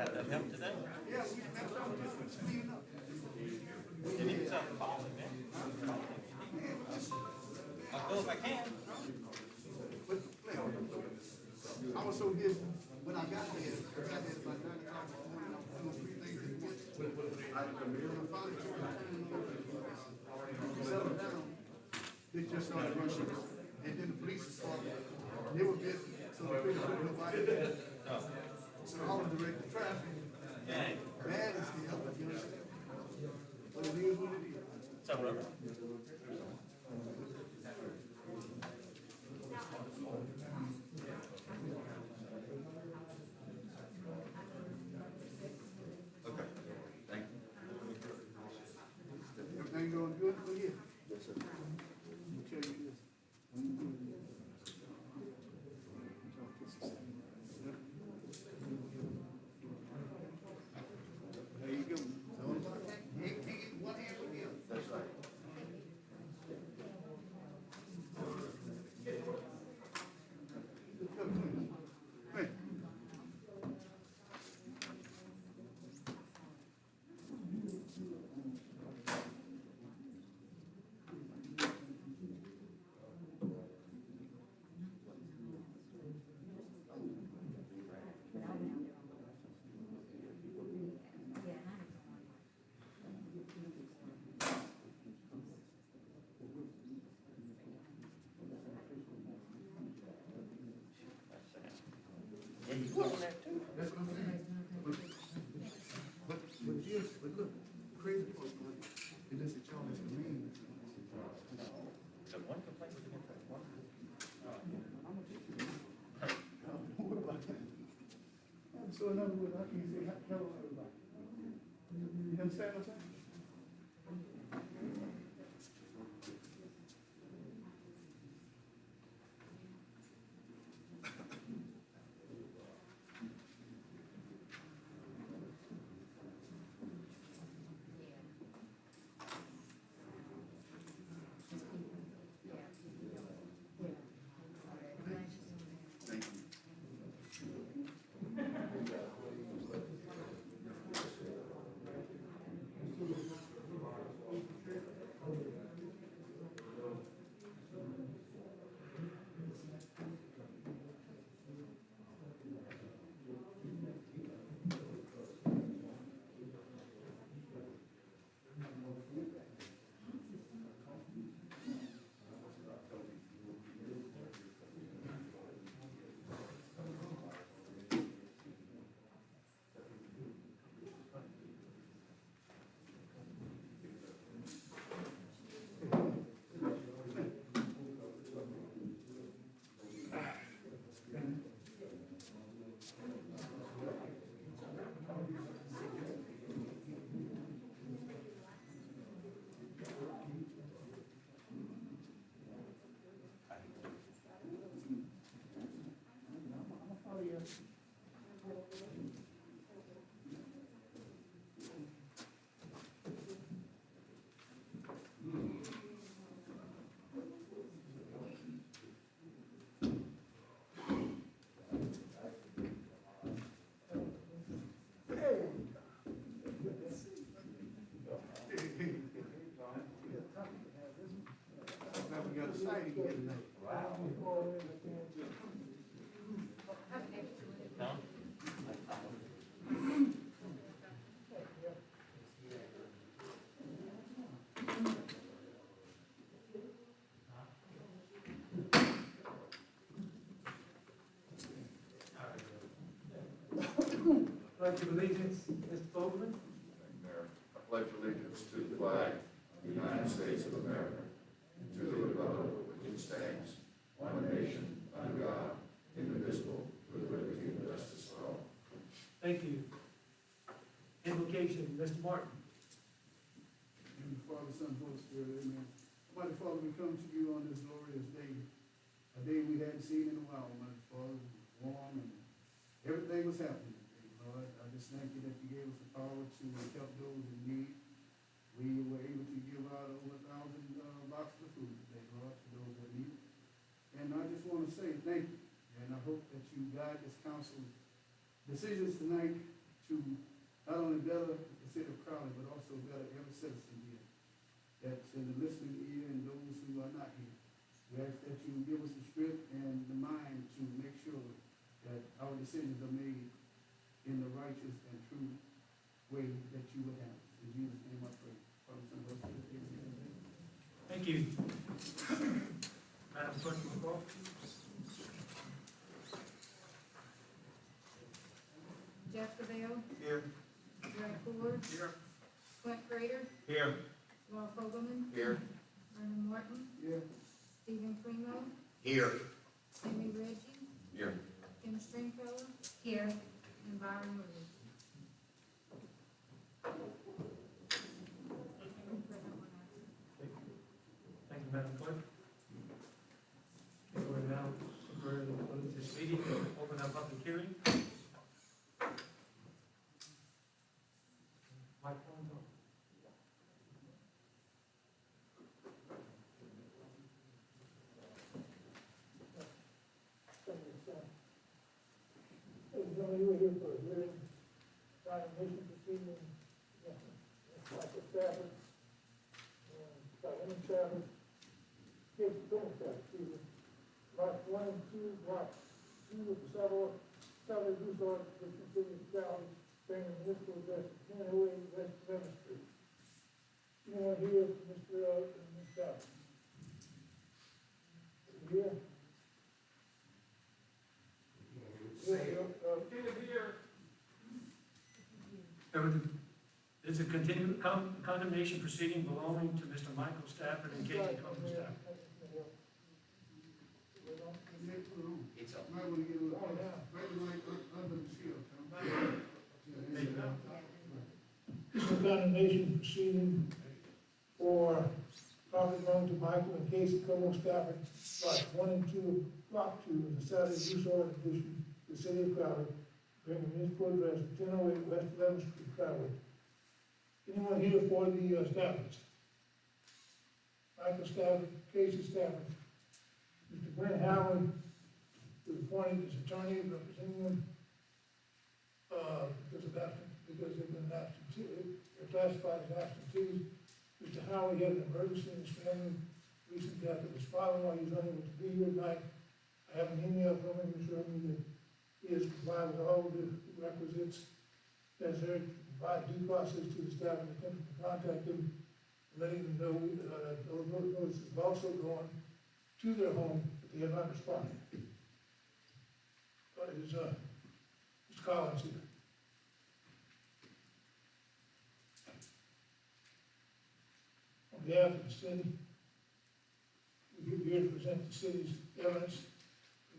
had that help today. Yeah, we met some just for cleaning up. Did he tell me call me, man? I'll go if I can. But, I was so busy when I got there, I got there about 9 o'clock in the morning, I was doing 3 things at once. When I finally settled down, they just started rushing us. And then the police started, they were busy, so they couldn't put nobody there. So I was directing traffic. Dang. Bad as hell, but you understand? But it is what it is. What's up, brother? Okay, thank you. Everything going good for you? Yes, sir. Let me tell you this. There you go. Can't get one hand with you. That's right. Hey. Yeah, you put on that too. That's what I'm saying. But yes, but look, crazy part, it doesn't charge us the mean. The one complaint was against that one. What about that? So in other words, how can you say hello to everybody? You understand what I'm saying? Thank you. Now we got a sighting here tonight. No? Pledge of allegiance, Mr. Fogelman. Mayor, I pledge allegiance to the flag of the United States of America, and to the republic which stands, one nation, under God, indivisible, with liberty and justice for all. Thank you. Invocation, Mr. Martin. In the Father, Son, Holy Spirit, amen. Almighty Father, we come to you on this glorious day, a day we hadn't seen in a while, Almighty Father. It was warm and everything was happening today, Lord. I just thank you that you gave us the power to help those in need. We were able to give out over 1,000 boxes of food today, Lord, to those that need it. And I just want to say thank you. And I hope that you guide this council's decisions tonight to to not only better the city of Crowley, but also better every citizen here that's in the listening ear and those who are not here. We ask that you give us the strength and the mind to make sure that our decisions are made in the righteous and true way that you would have us. In Jesus' name I pray. Father, Son, Holy Spirit, amen. Thank you. Madam Clerk, will you call? Jeff DeVille, Here. Greg Ford, Here. Clint Prater, Here. Laura Fogelman, Here. Vernon Martin, Yeah. Stephen Primo, Here. Sammy Reggie, Here. Kim Stringfellow. Here. And Byron Williams. Thank you, Madam Clerk. Okay, we're now temporarily close this meeting, open up public hearing. Microphone's on. You were here for a hearing, condemnation proceeding, Michael Stafford, Diane Stafford, Casey Stafford, excuse me. Lot 1 and 2, Block 2 of the Southern Resort, District City of Crowley, Bangor Municipal Address 1008 West 7th Street. Anyone here for Mr. and Ms. Stafford? Here? It's a continued condemnation proceeding belonging to Mr. Michael Stafford and Casey Coleman Stafford. Yeah, put it on. It's up. Might wanna get a little, Oh, yeah. right under the shield, Tom. There you go. This is a condemnation proceeding for property belonging to Michael and Casey Como Stafford, lots 1 and 2, block 2, of the Southern Resort Edition, the city of Crowley, bringing municipal address 1008 West 11th Street, Crowley. Anyone here for the Staffords? Michael Stafford, Casey Stafford. Mr. Brent Howard was appointed as attorney representing them, because they've been absentee, they're classified as absentees. Mr. Howard had an emergency in his family, recent death of his father-in-law, he's unable to be here tonight. I have an email from him assuring me that he has provided all the requisites necessary to provide due process to the staff and attempted to contact him, letting them know that those notices have also gone to their home, but they have not responded. Is Mr. Collins here? On behalf of the city, we're here to present the city's evidence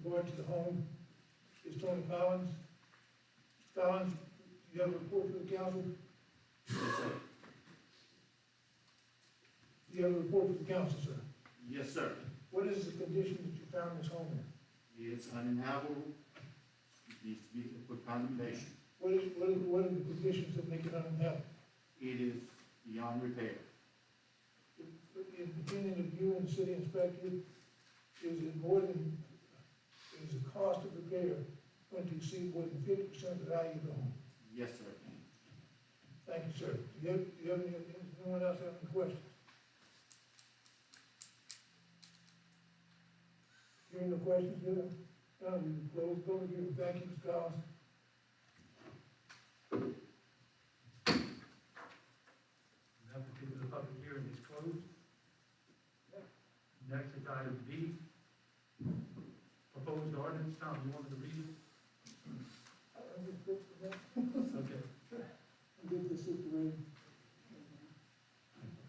regarding to the home. Is Tony Collins? Mr. Collins, do you have a report for the council? Yes, sir. Do you have a report for the council, sir? Yes, sir. What is the condition that you found this home in? It's uninhabitable. It needs to be for condemnation. What are the conditions that make it uninhabitable? It is beyond repair. In the opinion of you and the city inspector, is it more than, is the cost of repair going to exceed more than 50% of the value of the home? Yes, sir. Thank you, sir. Do you have anyone else have any questions? Hearing no questions, we will close the public hearing. Thank you, Mr. Collins. That particular public hearing is closed. Next is item B. Proposed ordinance. Tom, you wanted to read it? I'm just fixed for that. Okay. I'll get this situated.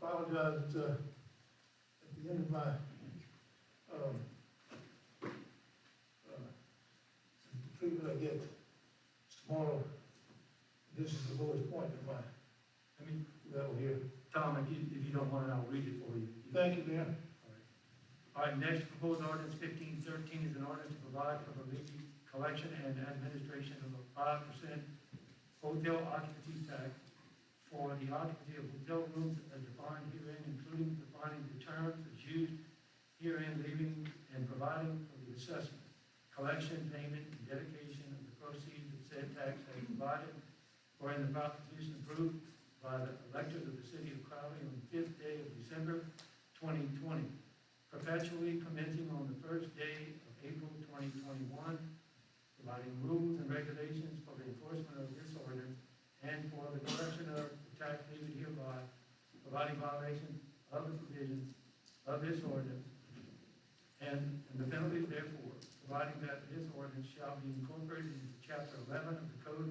Apologize, at the end of my, treatment I get tomorrow, this is the lowest point of my I mean, level here. Tom, if you don't want it, I'll read it for you. Thank you, Dan. All right, next, proposed ordinance 1513 is an ordinance to provide for the legal collection and administration of a 5% hotel occupancy tax for the occupancy of hotel rooms as defined herein, including defining the terms as used herein, leaving and providing for the assessment, collection, payment, and dedication of the proceeds of said tax as provided or in the proposition approved by the electors of the city of Crowley on the 5th day of December 2020, perpetually commencing on the first day of April 2021, providing rules and regulations for the enforcement of this ordinance and for the collection of the tax levied hereby, providing violations of the provisions of this ordinance and the penalties therefore, providing that this ordinance shall be incorporated into chapter 11 of the Code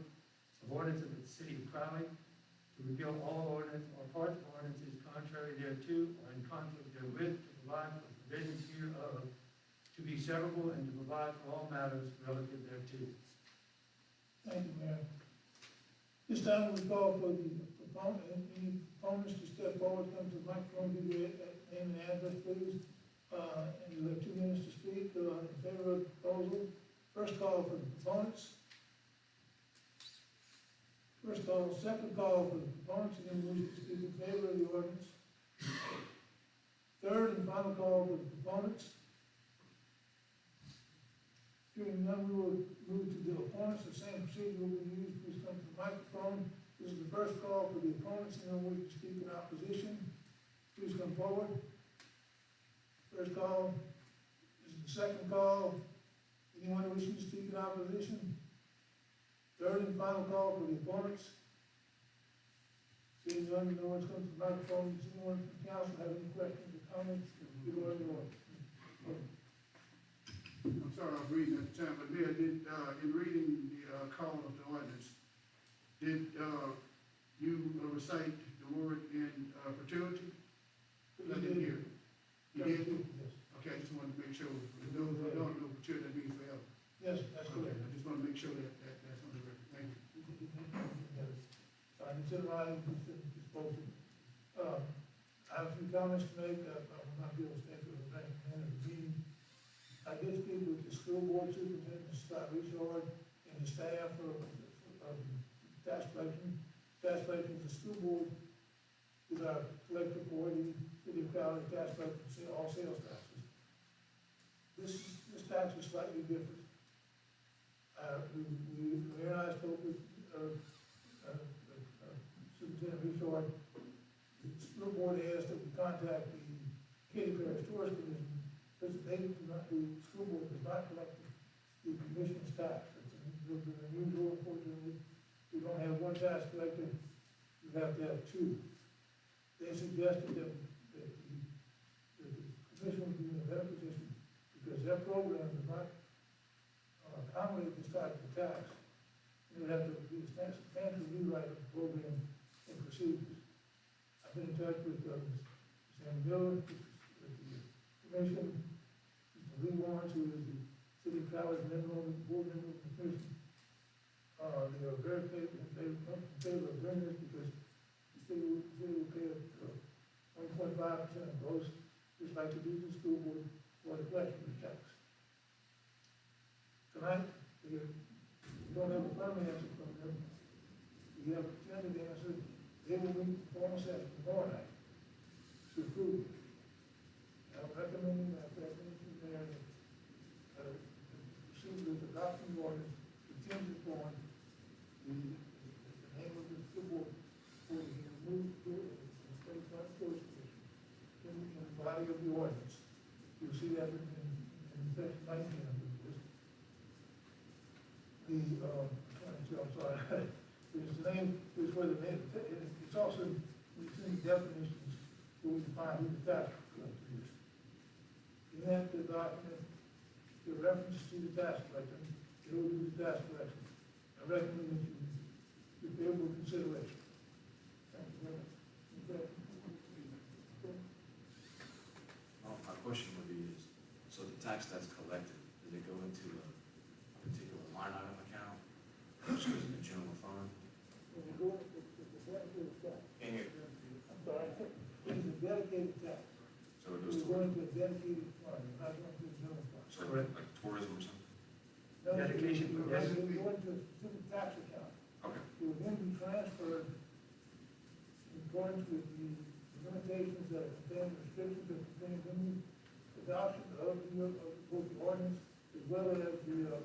of Ordinances of the city of Crowley, to repeal all ordinance or parts of ordinances contrary thereto or in conflict therewith, to provide for provisions hereof, to be severable, and to provide for all matters relative thereto. Thank you, Mayor. This time we call for the proponent, any proponents to step forward, come to the microphone, give your name and address, please. And you have 2 minutes to speak, in favor of the proposal. First call for the proponents. Second call for the proponents, and then wish to speak in favor of the ordinance. Third and final call for the proponents. Hearing none, we will move to the opponents. The same procedure will be used. Please come to the microphone. This is the first call for the opponents, and then wish to speak in opposition. Please come forward. First call. This is the second call. Anyone wishing to speak in opposition? Third and final call for the opponents. Seeing none, no one's come to the microphone. Does anyone from council have any questions or comments regarding the ordinance? I'm sorry, I was reading at the time, but Mayor, did, in reading the, call of the ordinance, did, you recite the word in, perpetuity? I didn't hear it. You did? Yes. Okay, I just wanted to make sure, for those who don't know, perpetuity, that means forever. Yes, that's Okay, correct. I just want to make sure that's on the record. Thank you. Consider item disposal. I have a few comments to make, I will not be able to stay for the next minute of the meeting. I did speak with the school board superintendent, Scott Richard, and the staff of tax collection. Tax collection is the school board, is our collector for the city of Crowley tax collection, all sales taxes. This tax is slightly different. Mayor and I spoke with, Superintendent Richard. The school board asked that we contact the Katy Parish Tourist Commission, because they do not, the school board does not collect the commission's tax. It's an unusual, unfortunately. We don't have one tax collector, we have to have 2. They suggested that the commission would be in a better position, because their program does not accommodate this type of tax. It would have to be a substantial rewrite of the program and procedures. I've been in touch with Sam Miller, with the commission, Mr. Lee Lawrence, who is the city of Crowley's board member of the commission. They are very favor of doing this, because the city will pay 1.5% of gross, just like the Regional School Board for the collection of the tax. Tonight, we don't have a firm answer from them. We have a tentative answer. They will meet the formal session tomorrow night to approve it. I'm recommending that there, the procedure of adopting the ordinance contingent upon the name of the school board for the removed state county tourist commission in the body of the ordinance. You'll see that in section 19 of this. I'm sorry, it's the name, is where the name, it's also, it's in the definitions where we define who the tax collector is. In that document, the reference to the tax collector, who is the tax collector. I recommend that you favorable consideration. Thank you very much. My question would be is, so the tax that's collected, does it go into a particular line item account? Or just goes in the general fund? When you go, it's a dedicated tax. And it, I'm sorry, it's a dedicated tax. so it goes We're to, going to a dedicated fund, we're not going to a general fund. so like tourism or something? No, Dedication for we're this. going to a specific tax account. Okay, It will then be transferred in accordance with the limitations that are contained, restrictions that are contained in the adoption of both the ordinance as well as the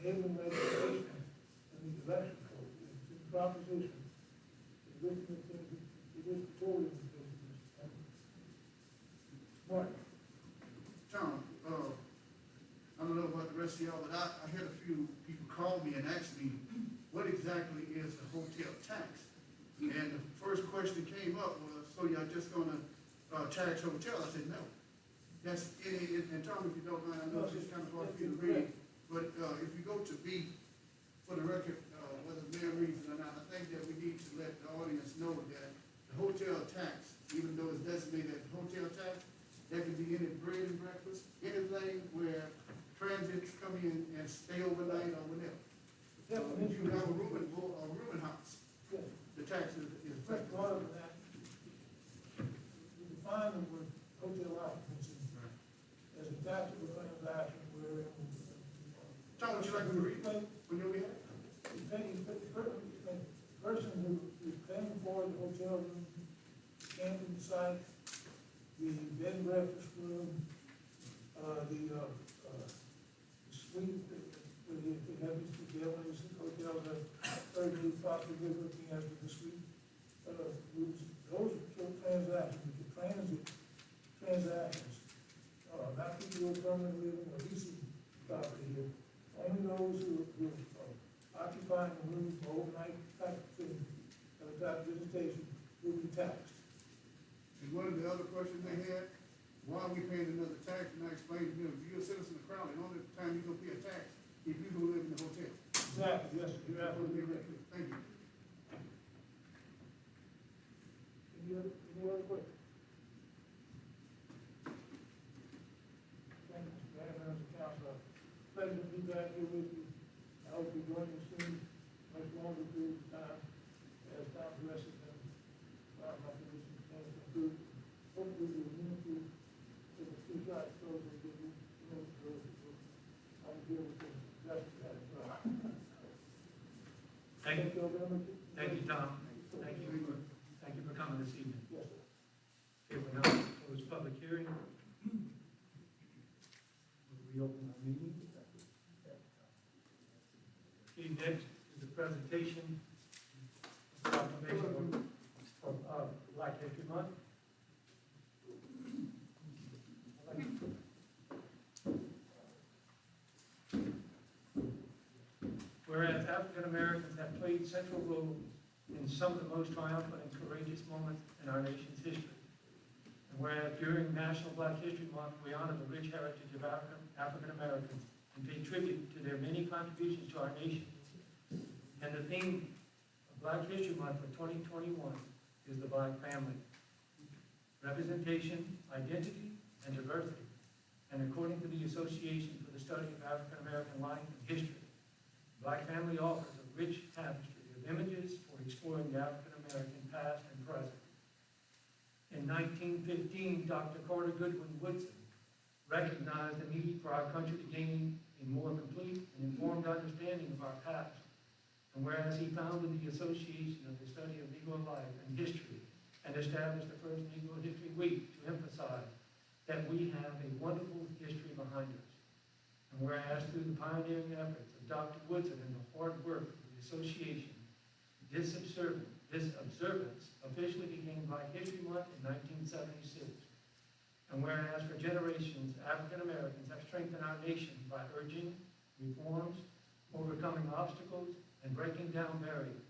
enabling legislation and the election code. It's proposition, is looking at things, it is petroleum business. Mark, Tom, I don't know about the rest of y'all, but I had a few people call me and ask me, what exactly is the hotel tax? And the first question that came up was, so y'all just gonna, tax hotel? I said, no. That's, and Tom, if you don't mind, I know it's just kind of hard for you to read, but, if you go to B, for the record, whether the mayor reads it or not, I think that we need to let the audience know that the hotel tax, even though it's designated as hotel tax, that can be any bread and breakfast, anything where transits come in and stay overnight or whatever. So if you have a rooming house, yes, the tax is first effective. part of that, we define the word hotel occupancy as a taxable transaction wherein. Tom, would you like me to read it? When you'll be here? Person who is paying for the hotel room, camping site, the bed and breakfast room, the suite, where they have these families, hotels have 30 possibly looking after the suite. Those are transactions, the transit transactions, not people who are permanently living or leasing property here. Only those who are occupying the room for overnight type of thing, type of visitation, will be taxed. And one of the other questions they had, why are we paying another tax? And I explained to them, if you're a citizen of Crowley, the only time you're gonna pay a tax is people who live in the hotel. Exactly, yes, sir, you're absolutely Make that correct. clear. Thank you. Any other questions? Thank you, Mr. Mayor, members of council. Pleasure to be back here with you. I hope you join us soon, much longer period of time, as time progresses and my position continues to improve. Hopefully, we'll move to the two shots close and get you, I'll be able to justice that as well. Thank you, you very much. thank you, Tom. Thank you for coming this evening. Yes, sir. Okay, we're now close public hearing. We'll reopen our meeting. Okay, next is the presentation of proclamation of Black History Month. Whereas African Americans have played central roles in some of the most triumphant and courageous moments in our nation's history. And whereas during National Black History Month, we honor the rich heritage of African Americans and pay tribute to their many contributions to our nation. And the theme of Black History Month for 2021 is the Black family. Representation, identity, and diversity. And according to the Association for the Study of African American Life and History, Black family offers a rich tapestry of images for exploring the African American past and present. In 1915, Dr. Carter Goodwin Woodson recognized the need for our country to gain a more complete and informed understanding of our past. And whereas he founded the Association of the Study of Negro Life and History and established the first Negro History Week to emphasize that we have a wonderful history behind us. And whereas through the pioneering efforts of Dr. Woodson and the hard work of the association, this observance officially became Black History Month in 1976. And whereas for generations, African Americans have strengthened our nation by urging reforms, overcoming obstacles, and breaking down barriers.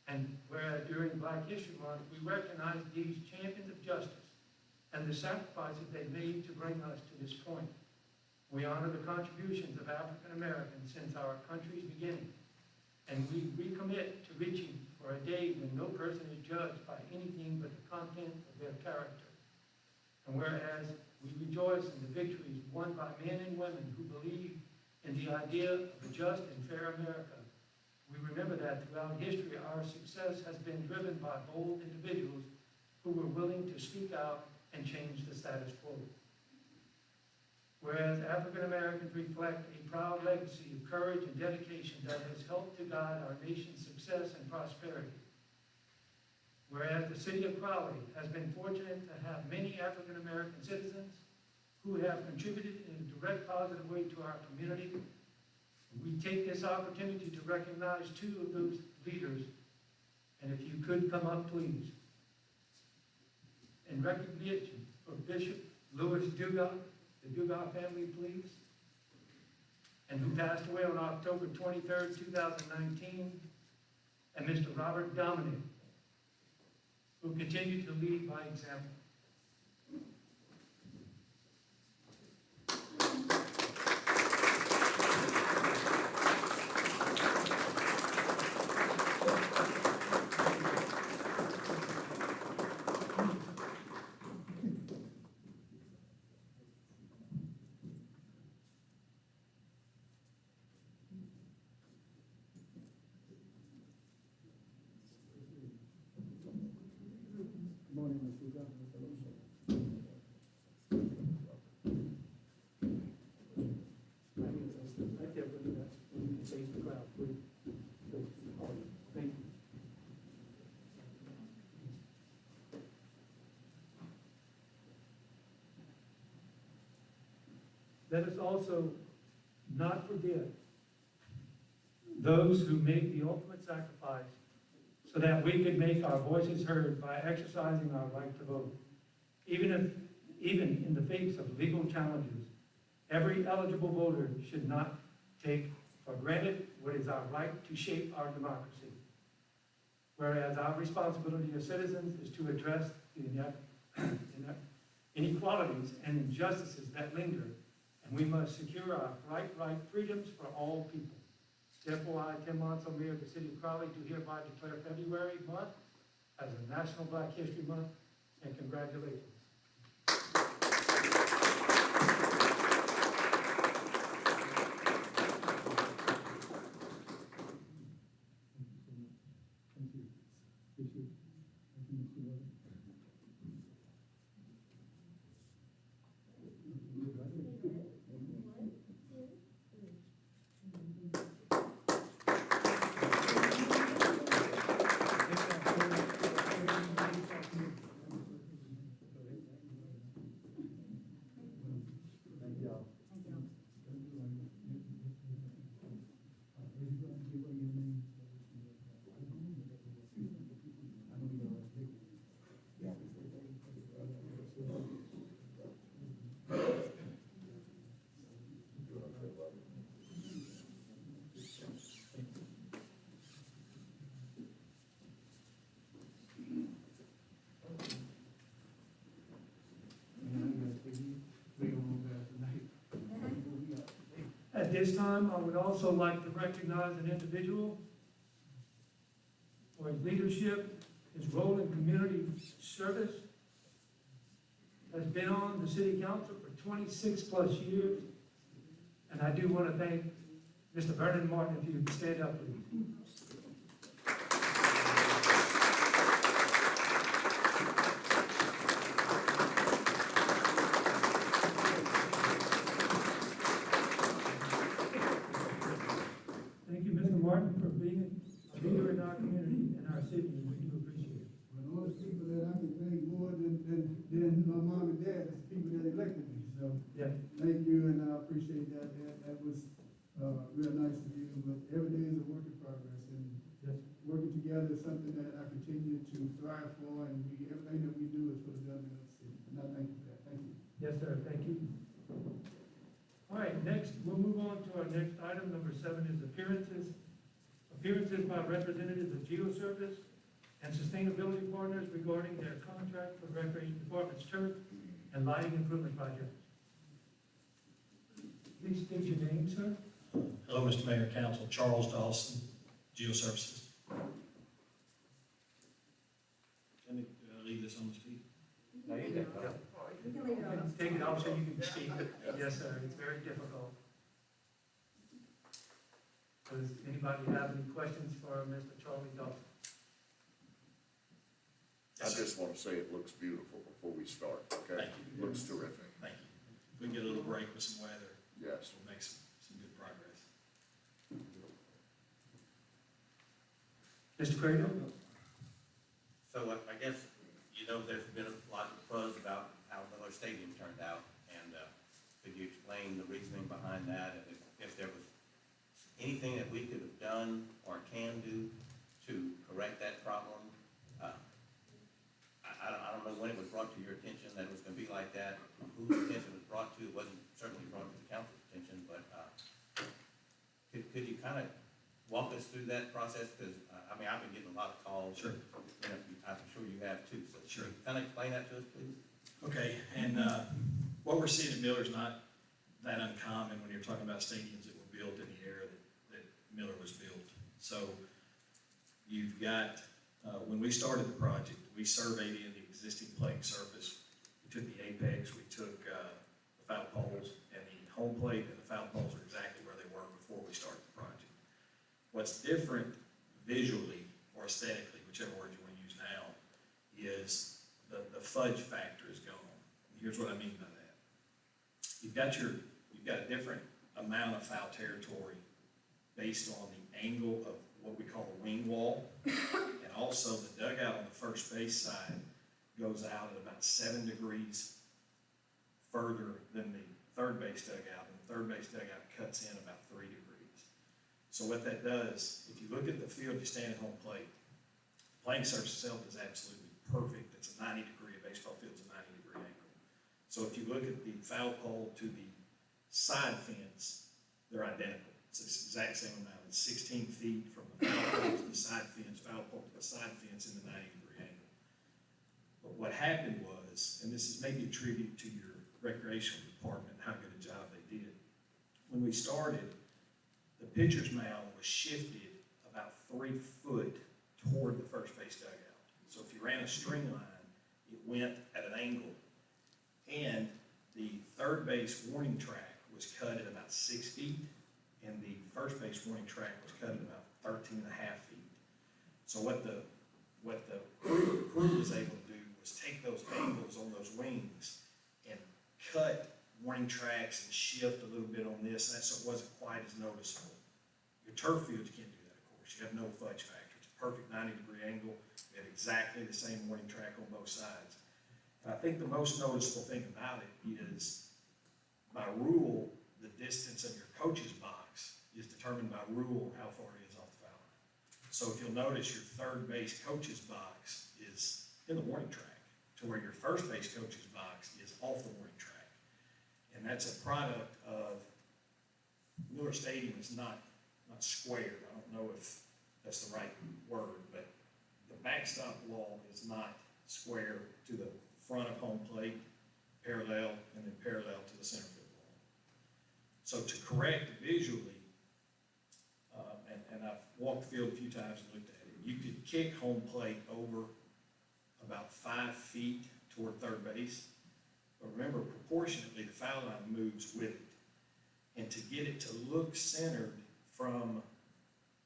And whereas during Black History Month, we recognize these champions of justice and the sacrifices they made to bring us to this point. We honor the contributions of African Americans since our country's beginning, and we recommit to reaching for a day when no person is judged by anything but the content of their character. And whereas we rejoice in the victories won by men and women who believe in the idea of a just and fair America, we remember that throughout history our success has been driven by bold individuals who were willing to speak out and change the status quo. Whereas African Americans reflect a proud legacy of courage and dedication that has helped to guide our nation's success and prosperity. Whereas the city of Crowley has been fortunate to have many African American citizens who have contributed in a direct positive way to our community, we take this opportunity to recognize two of those leaders And if you could come up, please. In recognition of Bishop Louis Dugas, the Dugas family, please, and who passed away on October 23rd, 2019, and Mr. Robert Dominic, who continued to lead by example. Good morning, Mr. Governor. Right there, but you can face the crowd, please. Thank you. Let us also not forget those who make the ultimate sacrifice so that we could make our voices heard by exercising our right to vote. Even in the face of legal challenges, every eligible voter should not take for granted what is our right to shape our democracy. Whereas our responsibility as citizens is to address the inequalities and injustices that linger, and we must secure our right freedoms for all people. Therefore, I, Tim Monson, Mayor of the City of Crowley, do hereby declare February month as a National Black History Month, and congratulations. At this time, I would also like to recognize an individual for his leadership, his role in community service, has been on the city council for 26 plus years. And I do want to thank Mr. Vernon Martin, if you could stand up, please. Thank you, Mr. Martin, for being a leader in our community and our city, and we do appreciate it. Well, all the people that I can thank more than my mom and dad is the people that elected me, so. Yes. Thank you, and I appreciate that. That was, real nice of you, but every day is a work in progress, and Yes. working together is something that I continue to thrive for, and everything that we do is for the betterment of the city, and I thank you for that. Thank you. Yes, sir, thank you. All right, next, we'll move on to our next item. Number 7 is appearances. Appearances by representatives of GeoService and sustainability partners regarding their contract for Recreation Department's turf and lighting improvement projects. Please state your name, sir. Hello, Mr. Mayor, Council, Charles Dawson, GeoServices. Can I leave this on the speed? You can leave it on. Take it off so you can speak. Yes, sir, it's very difficult. Does anybody have any questions for Mr. Charlie Dawson? I just want to say it looks beautiful before we start, okay? Thank you. Looks terrific, Thank you. If we can get a little break with some weather, yes. we'll make some good progress. Mr. Cradle? So I guess, there's been a lot of buzz about how Miller Stadium turned out, and could you explain the reasoning behind that, and if there was anything that we could have done or can do to correct that problem? could you kind of walk us through that process? Because, I mean, I've been getting a lot of calls. Sure. And I'm sure you have too, so. Sure. Kind of explain that to us, please? Okay, and what we're seeing at Miller is not that uncommon when you're talking about stadiums that were built in the era that Miller was built. So you've got, when we started the project, we surveyed in the existing playing surface. We took the apex, we took the foul poles, and the home plate and the foul poles are exactly where they were before we started the project. What's different visually or aesthetically, whichever word you want to use now, is the fudge factor is gone. And here's what I mean by that. You've got a different amount of foul territory based on the angle of what we call a wing wall. And also the dugout on the first base side goes out at about 7 degrees further than the third base dugout. And the third base dugout cuts in about 3 degrees. So what that does, if you look at the field, you stand at home plate, the playing surface itself is absolutely perfect. It's a 90-degree, a baseball field's a 90-degree angle. So if you look at the foul pole to the side fence, they're identical. It's the exact same amount. It's 16 feet from the foul pole to the side fence, foul pole to the side fence in the 90-degree angle. But what happened was, and this is maybe a tribute to your recreational department, how good a job they did. When we started, the pitcher's mound was shifted about 3 foot toward the first base dugout. So if you ran a string line, it went at an angle. And the third base warning track was cut at about 6 feet, and the first base warning track was cut at about 13 and a half feet. So what the crew was able to do was take those angles on those wings and cut warning tracks and shift a little bit on this, and so it wasn't quite as noticeable. Your turf fields can't do that, of course. You have no fudge factor. It's a perfect 90-degree angle. We have exactly the same warning track on both sides. And I think the most noticeable thing about it is, by rule, the distance of your coach's box is determined by rule how far it is off the foul line. So if you'll notice, your third base coach's box is in the warning track, to where your first base coach's box is off the warning track. And that's a product of Miller Stadium is not square. I don't know if that's the right word, but the backstop wall is not square to the front of home plate, parallel, and then parallel to the center field wall. So to correct visually, and I've walked the field a few times and looked at it, you could kick home plate over about 5 feet toward third base. But remember, proportionately, the foul line moves with it. And to get it to look centered from,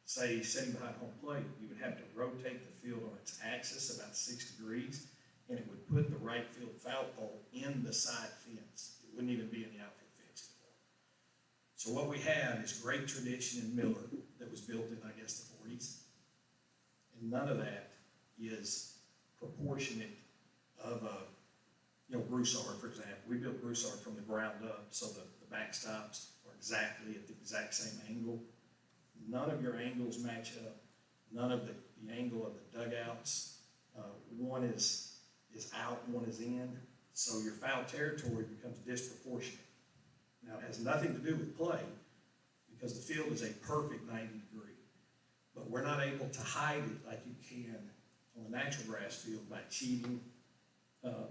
say, sitting behind home plate, you would have to rotate the field on its axis about 6 degrees, and it would put the right field foul pole in the side fence. It wouldn't even be in the outfield fence anymore. So what we have is great tradition in Miller that was built in, I guess, the 40s. And none of that is proportionate of Broussard, for example. We built Broussard from the ground up, so the backstops are exactly at the exact same angle. None of your angles match up. None of the angle of the dugouts. One is out, one is in. So your foul territory becomes disproportionate. Now, it has nothing to do with play, because the field is a perfect 90 degree. But we're not able to hide it like you can on a natural grass field by cheating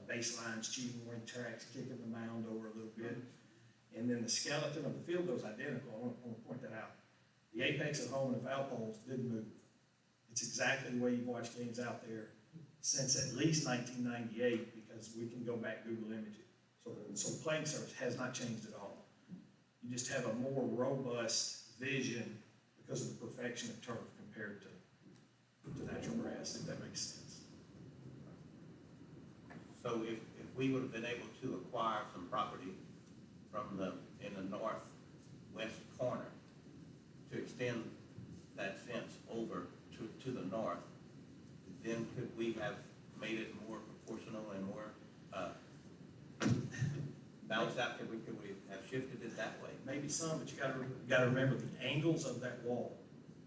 baselines, cheating warning tracks, kicking the mound over a little bit. And then the skeleton of the field goes identical. I want to point that out. The apex at home and the foul poles didn't move. It's exactly the way you've watched games out there since at least 1998, because we can go back Google image it. So playing surface has not changed at all. You just have a more robust vision because of the perfection of turf compared to natural grass, if that makes sense. So if we would have been able to acquire some property in the northwest corner to extend that fence over to the north, then could we have made it more proportional and more balanced out? Could we have shifted it that way? Maybe some, but you gotta remember the angles of that wall.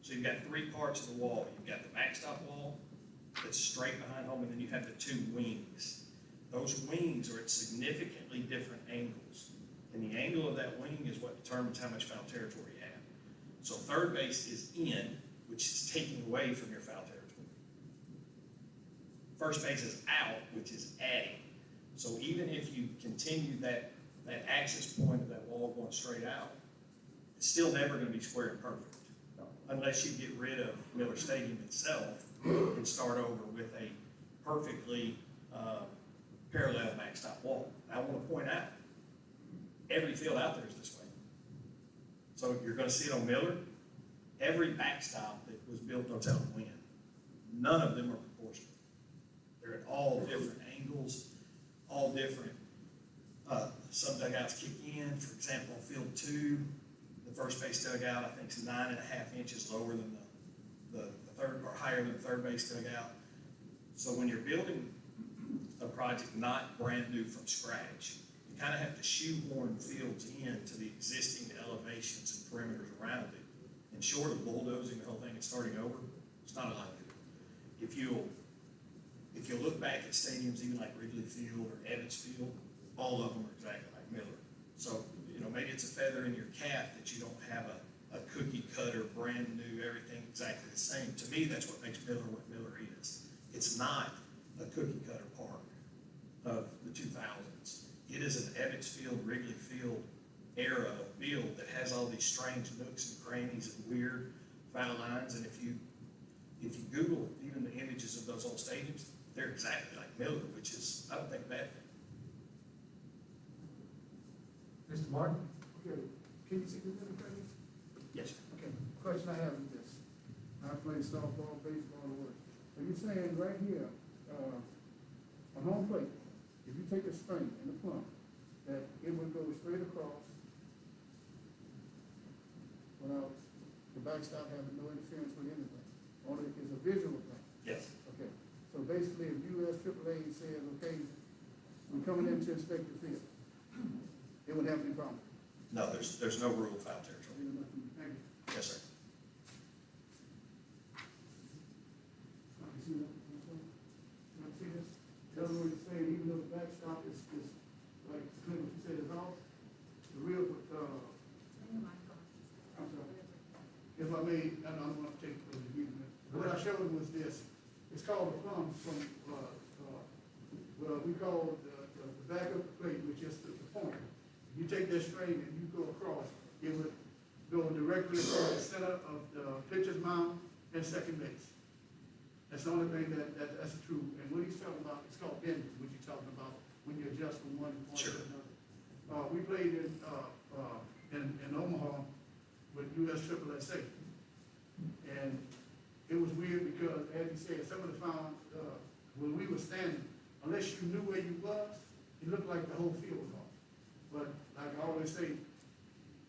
So you've got 3 parts of the wall. You've got the backstop wall that's straight behind home, and then you have the 2 wings. Those wings are at significantly different angles. And the angle of that wing is what determines how much foul territory you have. So third base is in, which is taking away from your foul territory. First base is out, which is adding. So even if you continue that access point of that wall going straight out, it's still never gonna be square and perfect. Unless you get rid of Miller Stadium itself and start over with a perfectly parallel backstop wall. I want to point out, every field out there is this way. So you're gonna see it on Miller, every backstop that was built on Tell them when, none of them are proportional. They're at all different angles, all different. Some dugouts kick in, for example, field 2, the first base dugout, I think is 9.5 inches lower than the third, or higher than the third base dugout. So when you're building a project not brand new from scratch, you kind of have to shoehorn fields into the existing elevations and perimeters around it. And short of bulldozing the whole thing and starting over, it's not a lot to do. If you'll look back at stadiums, even like Wrigley Field or Evans Field, all of them are exactly like Miller. So, maybe it's a feather in your cap that you don't have a cookie cutter, brand new, everything exactly the same. To me, that's what makes Miller what Miller is. It's not a cookie cutter park of the 2000s. It is an Evans Field, Wrigley Field era of build that has all these strange nooks and crannies and weird foul lines. And if you Google even the images of those old stadiums, they're exactly like Miller, which is, I don't think, a bad thing. Mr. Martin? Okay, can you see this in the frame? Yes. Okay, question I have is this. I play softball, baseball, or what. Are you saying right here, on home plate, if you take a string in the plumb, that it would go straight across without the backstop having no interference with anything? Only is a visual thing? Yes. Okay, so basically, if US AAA says, okay, we're coming in to inspect the field, it wouldn't have any problem? No, there's no rule foul territory. Thank you. Yes, sir. You see that? You see this? In other words, saying even though the backstop is like Clint said, is off, the real, I'm sorry. If I may, I don't want to take the meeting. What I showed was this. It's called a plumb from, well, we call the back of the plate, which is the point. You take that string and you go across, it would go directly across the center of the pitcher's mound and second base. That's the only thing that's true. And what he's talking about, it's called bending, what you're talking about when you adjust from one point to another. We played in Omaha with US AAA. And it was weird because, as you said, some of the found, when we were standing, unless you knew where you was, it looked like the whole field was off. But like I always say,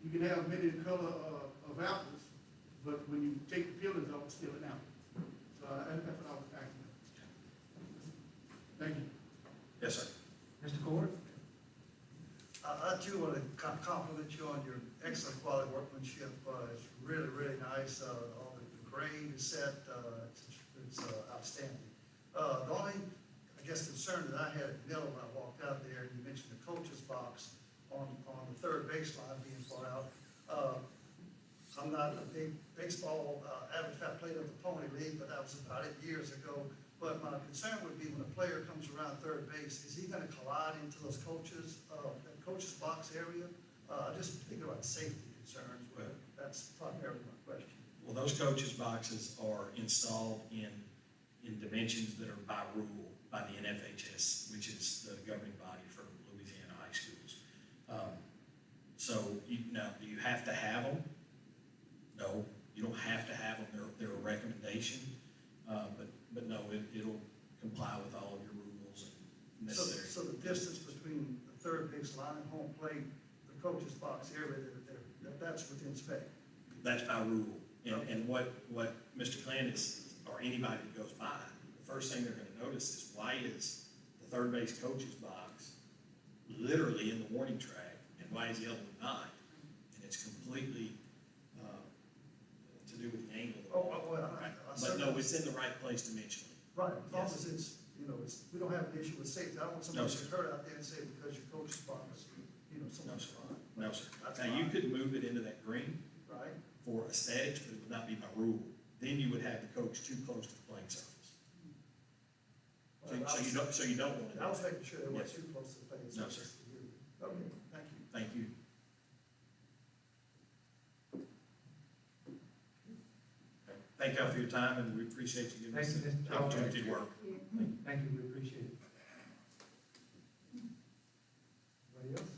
you can have many color of apples, but when you take the peelings off, it's still an apple. So that's what I was asking. Thank you. Yes, sir. Mr. Gord? I too want to compliment you on your excellent quality workmanship. It's really, really nice. All the grade is set. It's outstanding. The only, I guess, concern that I had at Miller when I walked out there, you mentioned the coach's box on the third baseline being far out. I'm not a big baseball avid fan, played in the Pony League, but that was about it years ago. But my concern would be when a player comes around third base, is he going to collide into those coaches, that coach's box area? Just thinking about safety concerns, but that's primarily my question. Well, those coaches' boxes are installed in dimensions that are by rule by the NFHS, which is the governing body for Louisiana high schools. So, now, do you have to have them? No, you don't have to have them. They're a recommendation, but no, it'll comply with all of your rules and necessary. So the distance between the third base line and home plate, the coach's box area, that's within spec? That's by rule. And what Mr. Clandis, or anybody that goes by, the first thing they're gonna notice is, why is the third base coach's box literally in the warning track, and why is the other one not? And it's completely to do with the angle of the ball. But no, it's in the right place dimensionally. Right, as long as it's, we don't have an issue with safety. I don't want somebody No, to sir. get hurt out there and say because your coach's box, No, someone's sir. fine. No, sir. That's Now, you fine. could move it into that green, Right? for aesthetics, but it would not be by rule. Then you would have the coach too close to the playing surface. So you don't want to. I was making sure they weren't Yes. too close to the playing No, surface. Okay, thank you. Thank you. Okay. Thank y'all for your time, and we appreciate you giving us Thank you, the Mr. Chairman. opportunity to work. Thank you, we appreciate it. Anybody else?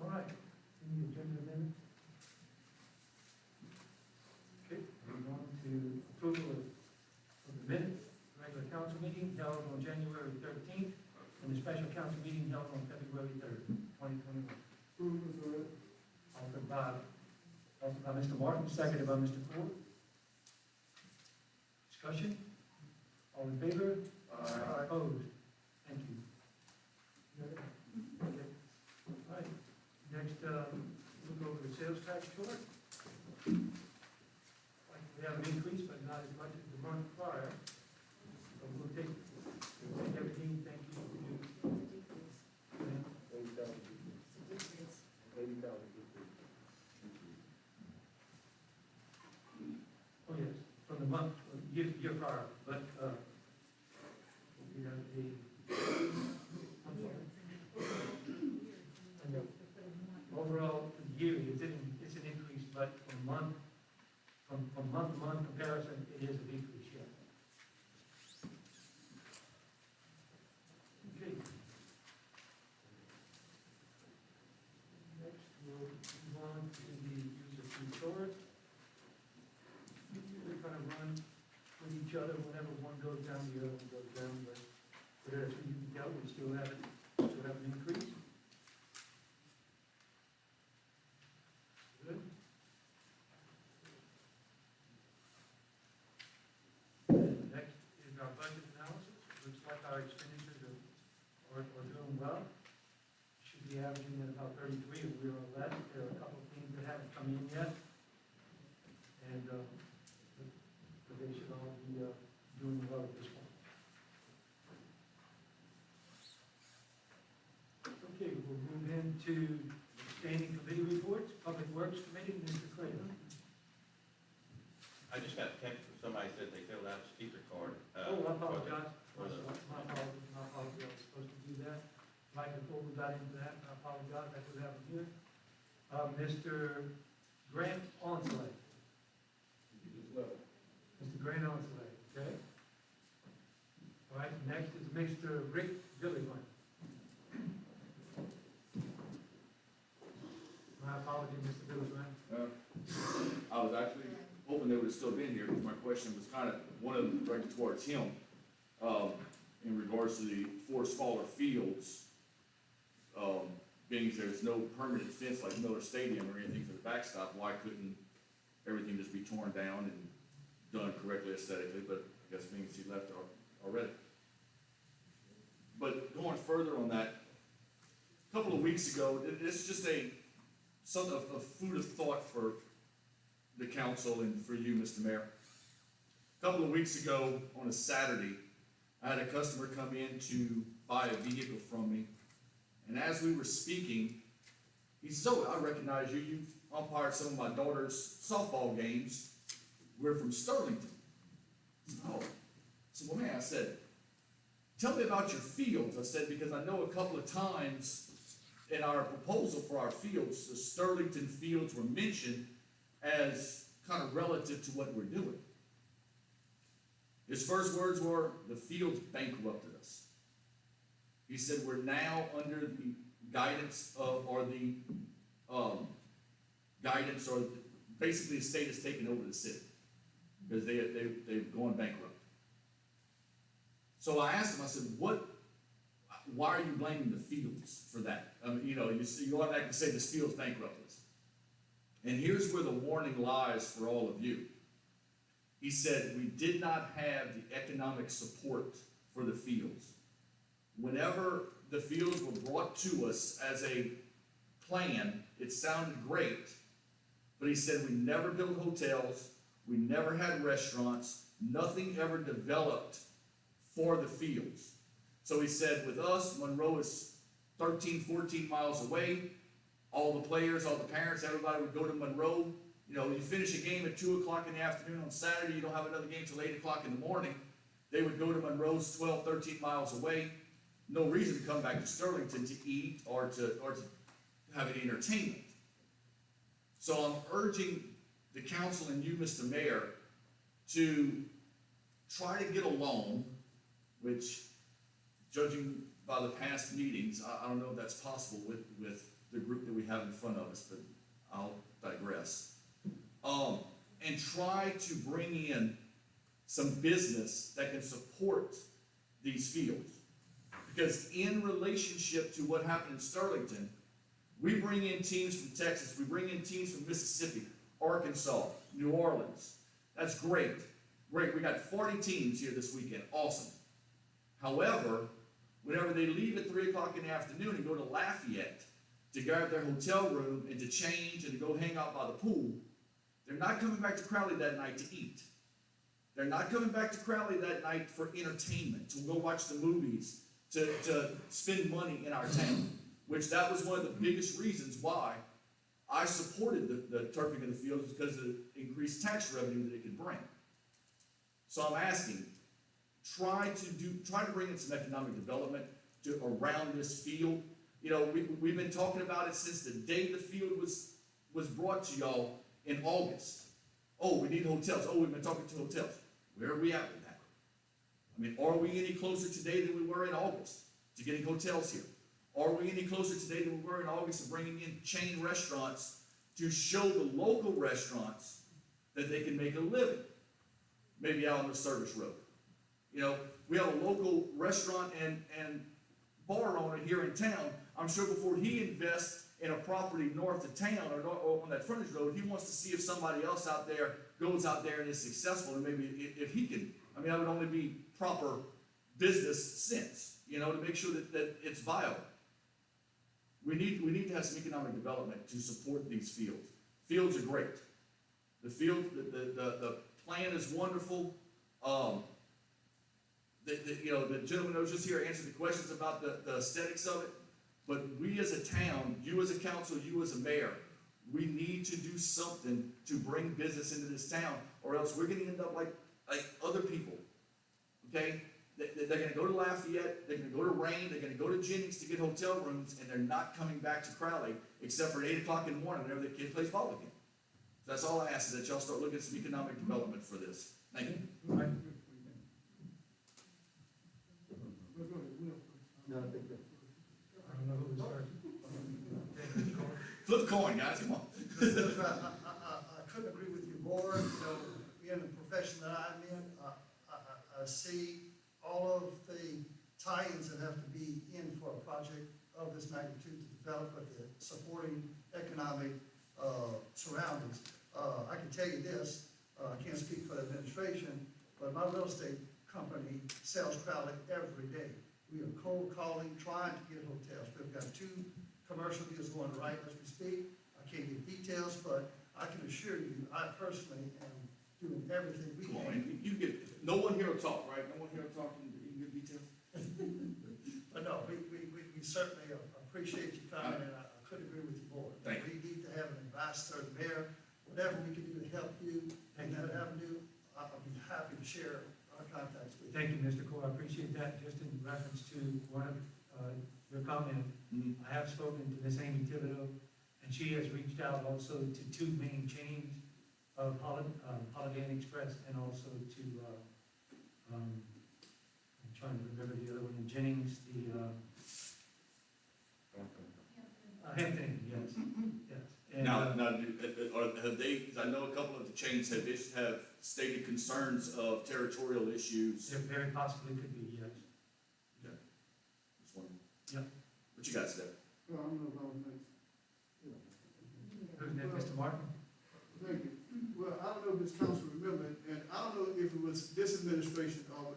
All right, any agenda amendments? Okay, moving on to approval of the minutes, regular council meeting held on January 13th, and the special council meeting held on February 3rd, 2021. Approve, Mr. Red. Offered by Mr. Martin, seconded by Mr. Ford. Discussion? All in favor? Aye. Opposed? Thank you. Okay. All right, next, we'll go over the sales tax chart. Like, we have an increase, but not as much as the month prior. So we'll take everything, thank you. Oh, yes, from the month, year prior, but, we have a, I'm sorry. I know. Overall, for the year, it's an increase, but from month to month comparison, it is a decrease, yeah. Okay. Next, we'll move on to the use of food storage. Usually kind of run with each other, whenever one goes down, the other one goes down, but as you can tell, we still have an increase. Good. And next is our budget analysis. Looks like our expenditures are doing well. Should be averaging at about 33, or we are less. There are a couple of things that haven't come in yet. And, but they should all be, doing well at this point. Okay, we'll move into standing committee reports, Public Works Committee, Mr. Clayton. I just got a text from somebody said they filled out a speaker card. Oh, I apologize. for the- My apologies, I was supposed to do that. Right before we got into that, I apologize, that was happening here. Mr. Grant Onsley. Mr. Grant Onsley, okay? All right, next is Mr. Rick Gilligan. My apologies, Mr. Gilligan. I was actually hoping they would have still been here, because my question was kind of one of them directed towards him, in regards to the 4 smaller fields. Being there's no permanent fence like Miller Stadium or anything for the backstop, why couldn't everything just be torn down and done correctly aesthetically? But I guess means he left already. But going further on that, a couple of weeks ago, it's just something of food of thought for the council and for you, Mr. Mayor. A couple of weeks ago, on a Saturday, I had a customer come in to buy a vehicle from me. And as we were speaking, he said, "Oh, I recognize you. You've umpired some of my daughter's softball games. We're from Sterlington." I said, "Oh." I said, "Well, man," I said, "tell me about your fields." I said, "because I know a couple of times in our proposal for our fields, the Sterlington fields were mentioned as kind of relative to what we're doing." His first words were, "the fields bankrupted us." He said, "we're now under the guidance of, or the guidance, or basically the state has taken over the city because they've gone bankrupt." So I asked him, I said, why are you blaming the fields for that? I mean, you automatically say this field's bankrupted us. And here's where the warning lies for all of you. He said, "we did not have the economic support for the fields. Whenever the fields were brought to us as a plan, it sounded great, but," he said, "we never built hotels, we never had restaurants, nothing ever developed for the fields." So he said, "with us, Monroe is 13, 14 miles away. all the players, all the parents, everybody would go to Monroe. You know, you finish a game at 2 o'clock in the afternoon on Saturday, you don't have another game till 8 o'clock in the morning. They would go to Monroe's 12, 13 miles away. No reason to come back to Sterlington to eat or to have any entertainment. So I'm urging the council and you, Mr. Mayor, to try to get a loan, which, judging by the past meetings, I don't know if that's possible with the group that we have in front of us, but I'll digress. And try to bring in some business that can support these fields. Because in relationship to what happened in Sterlington, we bring in teams from Texas, we bring in teams from Mississippi, Arkansas, New Orleans. That's great. Great, we got 40 teams here this weekend, awesome. However, whenever they leave at 3 o'clock in the afternoon and go to Lafayette to grab their hotel room and to change and to go hang out by the pool, they're not coming back to Crowley that night to eat. They're not coming back to Crowley that night for entertainment, to go watch the movies, to spend money in our town, which that was one of the biggest reasons why I supported the turfing of the fields, because of the increased tax revenue that it could bring. So I'm asking, try to bring in some economic development around this field. You know, we've been talking about it since the day the field was brought to y'all in August. Oh, we need hotels. Oh, we've been talking to hotels. Where are we at with that? I mean, are we any closer today than we were in August to getting hotels here? Are we any closer today than we were in August of bringing in chain restaurants to show the local restaurants that they can make a living? Maybe out on the service road. You know, we have a local restaurant and bar owner here in town. I'm sure before he invests in a property north of town or on that frontage road, he wants to see if somebody else out there goes out there and is successful, and maybe if he can. I mean, that would only be proper business sense, you know, to make sure that it's viable. We need to have some economic development to support these fields. Fields are great. The plan is wonderful. The gentleman that was just here answered the questions about the aesthetics of it. But we as a town, you as a council, you as a mayor, we need to do something to bring business into this town, or else we're gonna end up like other people, okay? They're gonna go to Lafayette, they're gonna go to Rain, they're gonna go to Jennings to get hotel rooms, and they're not coming back to Crowley, except for 8 o'clock in the morning whenever the kid plays ball again. So that's all I ask, is that y'all start looking at some economic development for this. Thank you. Right. No, I think that. I don't know who was first. Flip the coin, guys, come on. I couldn't agree with you more. You know, in the profession that I'm in, I see all of the tie-ins that have to be in for a project of this magnitude to develop with the supporting economic surroundings. I can tell you this, I can't speak for the administration, but my real estate company sells Crowley every day. We are cold calling, trying to get hotels. We've got 2 commercial deals going right as we speak. I can't give details, but I can assure you, I personally am doing everything we Come on, can. you get, no one here will talk, right? No one here will talk, you can give details? But no, we certainly appreciate you coming, and I couldn't agree with you more. Thank you. We need to have an ambassador, the mayor, whatever we can do to help you in that avenue, I'll be happy to share our contacts with you. Thank you, Mr. Cole, I appreciate that. Just in reference to one of your comment, I have spoken to Ms. Amy Thibodeau, and she has reached out also to 2 main chains of Holiday Inn Express, and also to, I'm trying to remember the other one, in Jennings, the, Hampton Inn, yes, yes. And, Now, have they, 'cause I know a couple of the chains have stated concerns of territorial issues. There very possibly could be, yes. Okay. Just wondering. Yep. What you got, Steph? Well, I don't know if I was next. Who's next, Mr. Martin? Thank you. Well, I don't know if this council remembered, and I don't know if it was this administration or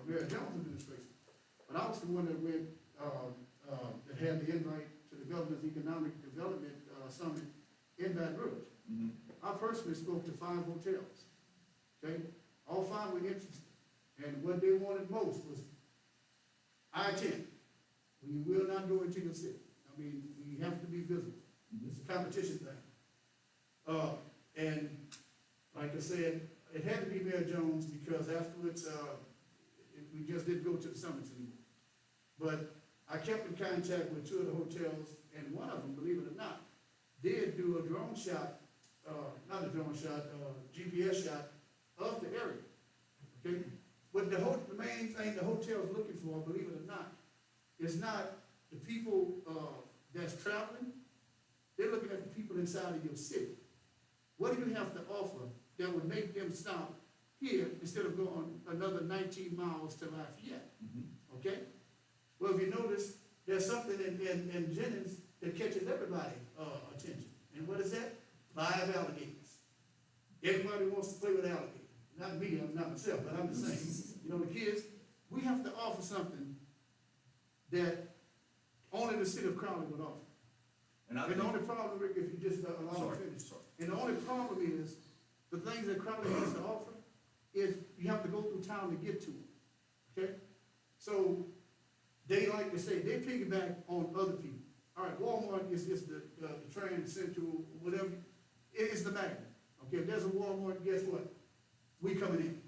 Mayor Jones' administration, but I was the one that went, that had the invite to the governor's economic development summit in Baton Rouge. Mm-hmm. I personally spoke to 5 hotels, okay? All 5 were interested, and what they wanted most was I-10. We will not go into the city. I mean, we have to be visible. It's a competition thing. And like I said, it had to be Mayor Jones because afterwards, we just didn't go to the summits anymore. But I kept in contact with two of the hotels, and one of them, believe it or not, did do a drone shot, not a drone shot, GPS shot of the area, okay? But the main thing the hotel's looking for, believe it or not, is not the people, that's traveling, they're looking at the people inside of your city. What do you have to offer that would make them stop here instead of going another 19 miles to Lafayette? Okay? Well, if you notice, there's something in Jennings that catches everybody's attention. And what is that? Live alligators. Everybody wants to play with alligators. Not me, I'm not myself, but I'm just saying, you know, the kids, we have to offer something that only the city of Crowley would offer. And I And the think, only problem, Rick, if you just allow me sorry, to finish. sorry. And the only problem is, the things that Crowley has to offer is you have to go through town to get to it, okay? So, they like to say, they piggyback on other people. All right, Walmart is the Trans Central, whatever, it's the magnet, okay? If there's a Walmart, guess what? We coming in.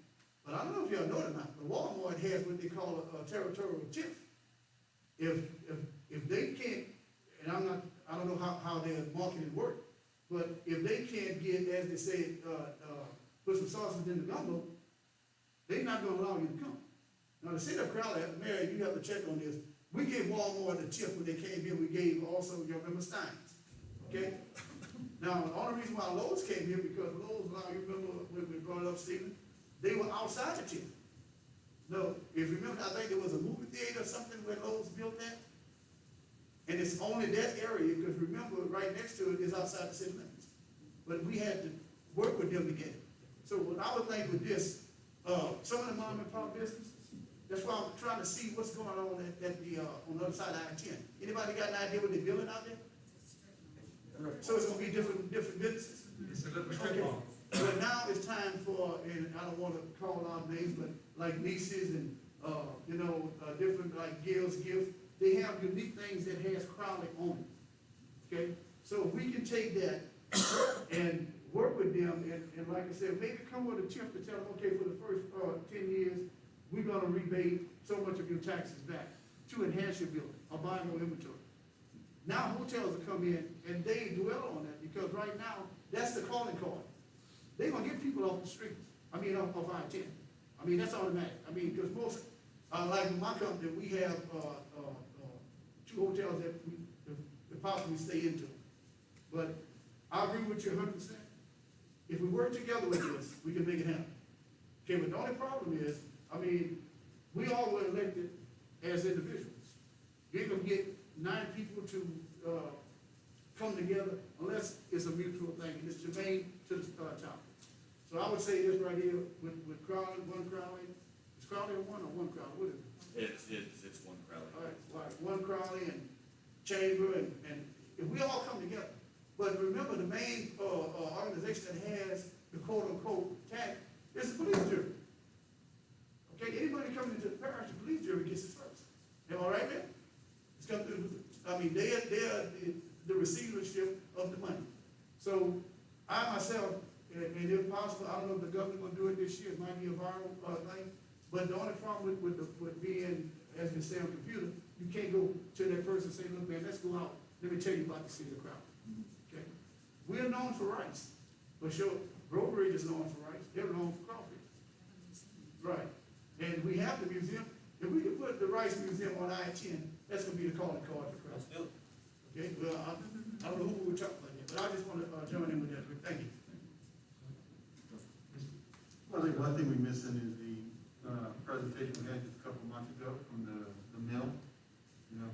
But I don't know if y'all know it or not, but Walmart has what they call a territorial chief. If they can't, and I don't know how their marketing work, but if they can't get, as they say, put some sausage in the gumbo, they're not gonna allow you to come. Now, the city of Crowley, Mary, you have to check on this. We gave Walmart the chip when they came here, we gave also, you remember Stein's, okay? Now, the only reason why Lowe's came here, because Lowe's, now you remember when we brought it up, Stephen, they were outside the chip. No, if you remember, I think there was a movie theater or something where Lowe's built that. And it's only that area, because remember, right next to it is outside the city limits. But we had to work with them to get it. So what I would think with this, some of the mom and pop businesses, that's why I'm trying to see what's going on at the, on the other side of I-10. Anybody got an idea what they're building out there? So it's gonna be different businesses? It's a little strip Okay. mall. But now it's time for, and I don't wanna call out names, but like nieces and, you know, different like Gil's Gift, they have unique things that has Crowley on it, okay? So if we can take that and work with them, and like I said, maybe come with a tip to tell them, okay, for the first, 10 years, we're gonna rebate so much of your taxes back to enhance your building, or buy more inventory. Now hotels will come in and they dwell on that, because right now, that's the calling card. They gonna get people off the streets, off I-10. I mean, that's automatic. I mean, because most, like in my company, we have, 2 hotels that we could possibly stay into. But I agree with you 100%. If we work together with this, we can make it happen. Okay, but the only problem is, I mean, we all were elected as individuals. You ain't gonna get 9 people to, come together unless it's a mutual thing, and it's germane to the, topic. So I would say this right here with Crowley, one Crowley. Is Crowley a one or one Crowley? What is it? It's one Crowley. All right, one Crowley and Chamber, and if we all come together. But remember, the main, organization that has the quote-unquote tag is the police jury. Okay, anybody coming into the parish, the police jury gets it first. Am I right there? It's come through, I mean, they are the receivership of the money. So I myself, and if possible, I don't know if the governor gonna do it this year, it might be a viral, thing, but the only problem with being, as you say on computer, you can't go to that person and say, look, man, let's go out, let me tell you about the city of Crowley. Okay? We're known for rice, but sure, Road Bridge is known for rice, they're known for coffee. Right, and we have the museum, if we could put the Rice Museum on I-10, that's gonna be the calling card for Crowley. Let's do it. Okay, well, I don't know who we were talking about yet, but I just wanna, join in with that, thank you. Well, I think one thing we're missing is the, presentation we had just a couple months ago from the mill, you know.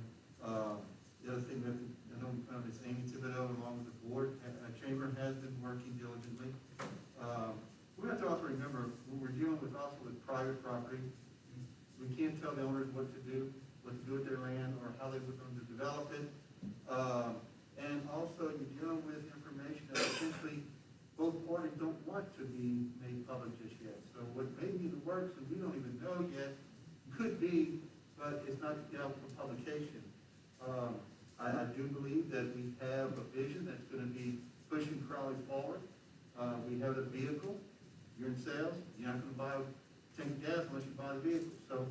The other thing that, I know we found is Amy Thibodeau along with the board, Chamber has been working diligently. We have to also remember, when we're dealing with also with private property, we can't tell the owners what to do with their land, or how they would want to develop it. And also, you're dealing with information that essentially both parties don't want to be made public just yet. So what may be in the works, and we don't even know yet, could be, but it's not out for publication. I do believe that we have a vision that's gonna be pushing Crowley forward. We have a vehicle, you're in sales, you're not gonna buy a tank of gas unless you buy the vehicle. So,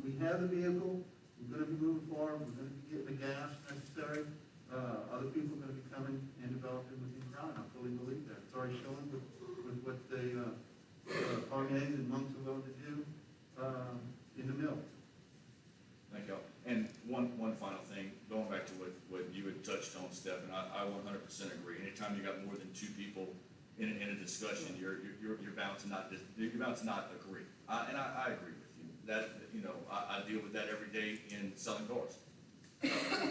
we have the vehicle, we're gonna be moving forward, we're gonna be getting the gas necessary. Other people are gonna be coming and developing within Crowley, I fully believe that. It's already shown with what the, Parmesan and Monks are willing to do, in the mill. Thank y'all. And one final thing, going back to what you had touched on, Steph, and I 100% agree. Anytime you got more than two people in a discussion, you're bound to not agree. And I agree with you. That, you know, I deal with that every day in selling cars.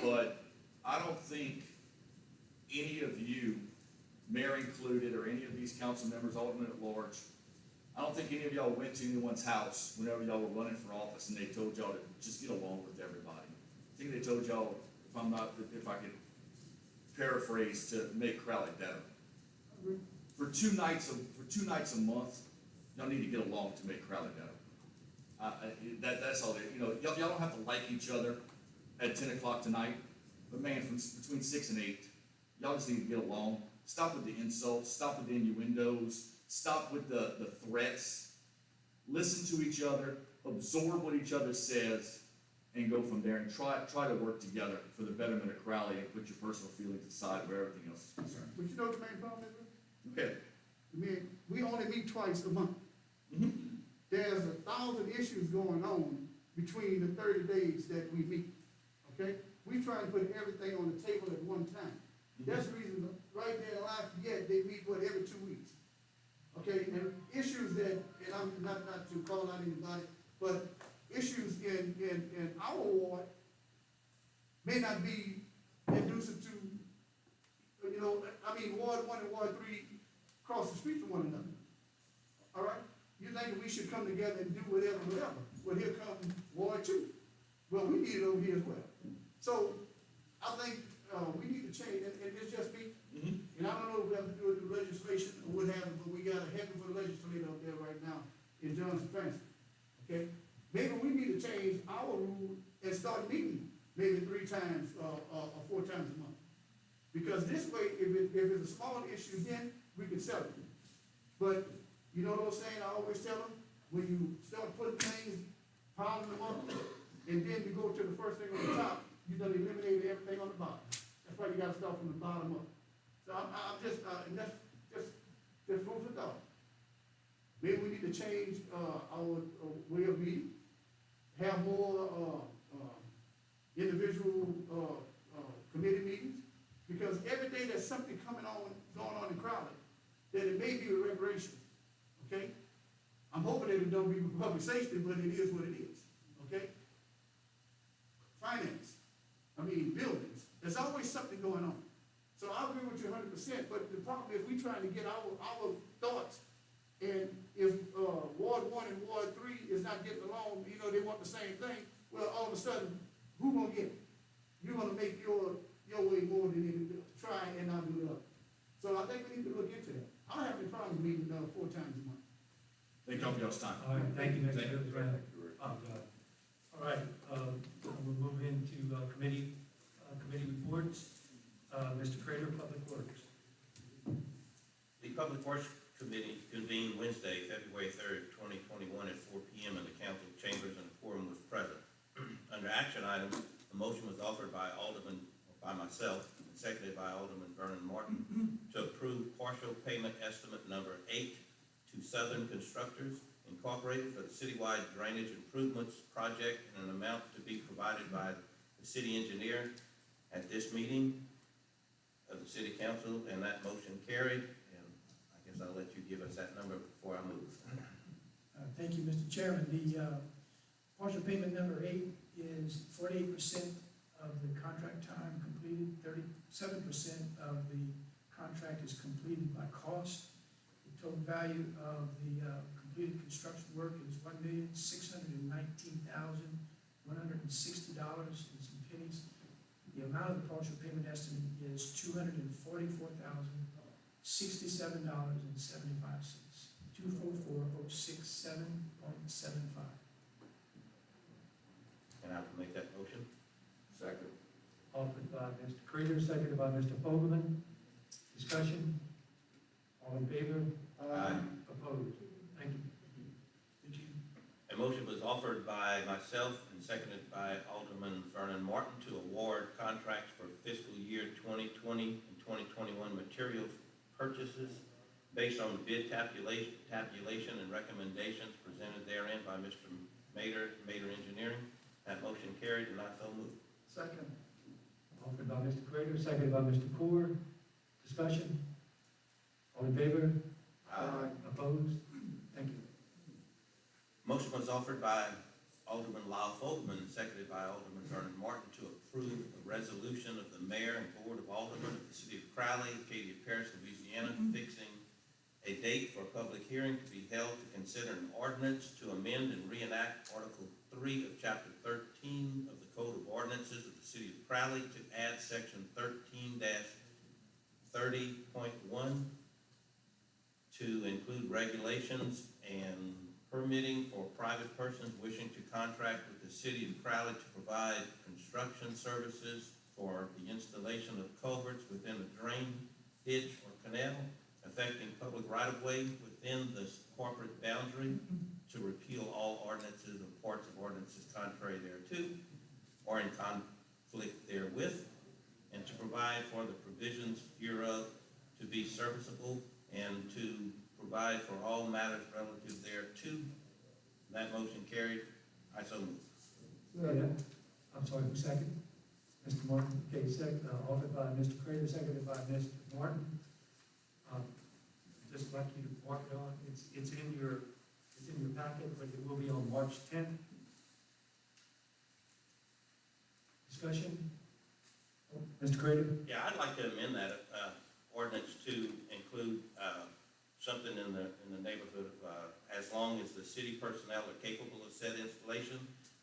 But I don't think any of you, mayor included, or any of these council members, aldermen at large, I don't think any of y'all went to anyone's house whenever y'all were running for office and they told y'all to just get along with everybody. I think they told y'all, if I could paraphrase, to make Crowley better. For two nights a month, y'all need to get along to make Crowley better. That's all. Y'all don't have to like each other at 10 o'clock tonight, but man, from between 6 and 8, y'all just need to get along. Stop with the insults. Stop with the innuendos. Stop with the threats. Listen to each other. Absorb what each other says, and go from there. And try to work together for the betterment of Crowley, and put your personal feelings aside where everything else is concerned. But you know what the main problem is? Okay. I mean, we only meet twice a month. Mm-hmm. There's 1,000 issues going on between the 30 days that we meet, okay? We try to put everything on the table at one time. That's the reason, right there in Lafayette, they meet, every 2 weeks. Okay, and issues that, and I'm not to call out anybody, but issues in our ward may not be conducive to, Ward 1 and Ward 3 across the street from one another. All right? You think that we should come together and do whatever. Well, here comes Ward 2. Well, we need it over here as well. So, I think, we need to change, and it's just me. And I don't know if we have to do it through legislation or what have you, but we got a heck of a legislator up there right now in Johnson Francis. Okay? Maybe we need to change our rule and start meeting maybe 3 times or 4 times a month. Because this way, if it's a small issue, then we can settle it. But you know what I'm saying? I always tell them, when you start putting things, piling them up, and then you go to the first thing on the top, you done eliminated everything on the bottom. That's why you gotta start from the bottom up. So I'm just, and that's just food for thought. Maybe we need to change, our way of meeting, have more, individual, committee meetings, because every day there's something going on in Crowley, that it may be a recreation, okay? I'm hoping that it don't be public safety, but it is what it is, okay? Finance, buildings, there's always something going on. So I agree with you 100%, but the problem is we trying to get our thoughts, and if, Ward 1 and Ward 3 is not getting along, they want the same thing, well, all of a sudden, who gonna get it? You're gonna make your way more than you try and not do the other. So I think we need to look into that. I don't have any problem meeting 4 times a month. Thank y'all for y'all's time. All right, thank you, Mr. Thank you. President. All right, we'll move into committee reports. Mr. Crater, Public Works. The Public Works Committee convened Wednesday, February 3rd, 2021 at 4 p.m. in the council chambers, and the quorum was present. Under action items, a motion was offered by myself, and seconded by Alderman Vernon Martin, to approve partial payment estimate number 8 to Southern Constructors Incorporated for the citywide drainage improvements project in an amount to be provided by the city engineer at this meeting of the city council, and that motion carried. And I guess I'll let you give us that number before I move. Thank you, Mr. Chairman. The partial payment number 8 is 48% of the contract time completed, 37% of the contract is completed by cost. The total value of the completed construction work is $1,619,160 and some pennies. The amount of the partial payment estimate is $244,067.75. 244,067.75. And I will make that motion. Second. Offered by Mr. Creeder, seconded by Mr. Fogelman. Discussion? All in favor? Aye. Opposed? Thank you. A motion was offered by myself and seconded by Alderman Vernon Martin to award contracts for fiscal year 2020 and 2021 materials purchases based on the bid tabulation and recommendations presented therein by Mr. Mader Engineering. That motion carried, and I so move. Second. Offered by Mr. Creeder, seconded by Mr. Core. Discussion? All in favor? Opposed? Thank you. Motion was offered by Alderman Lyle Fogelman and seconded by Alderman Vernon Martin to approve a resolution of the mayor and board of aldermen of the city of Crowley, Acadia Parish, Louisiana, fixing a date for a public hearing to be held to consider an ordinance to amend and reenact Article 3 of Chapter 13 of the Code of Ordinances of the city of Crowley to add Section 13-30.1 to include regulations and permitting for private persons wishing to contract with the city of Crowley to provide construction services for the installation of culverts within a drain, ditch, or canal affecting public right-of-way within the corporate boundary, to repeal all ordinances or parts of ordinances contrary thereto or in conflict therewith, and to provide for the provisions hereof to be serviceable and to provide for all matters relative thereto. That motion carried. I so move. I'm sorry, who seconded? Mr. Martin, okay, offered by Mr. Creeder, seconded by Mr. Martin. Just like you to mark it on, it's in your packet, but it will be on March 10th. Discussion? Mr. Creeder? Yeah, I'd like to amend that ordinance to include something in the neighborhood of as long as the city personnel are capable of said installation,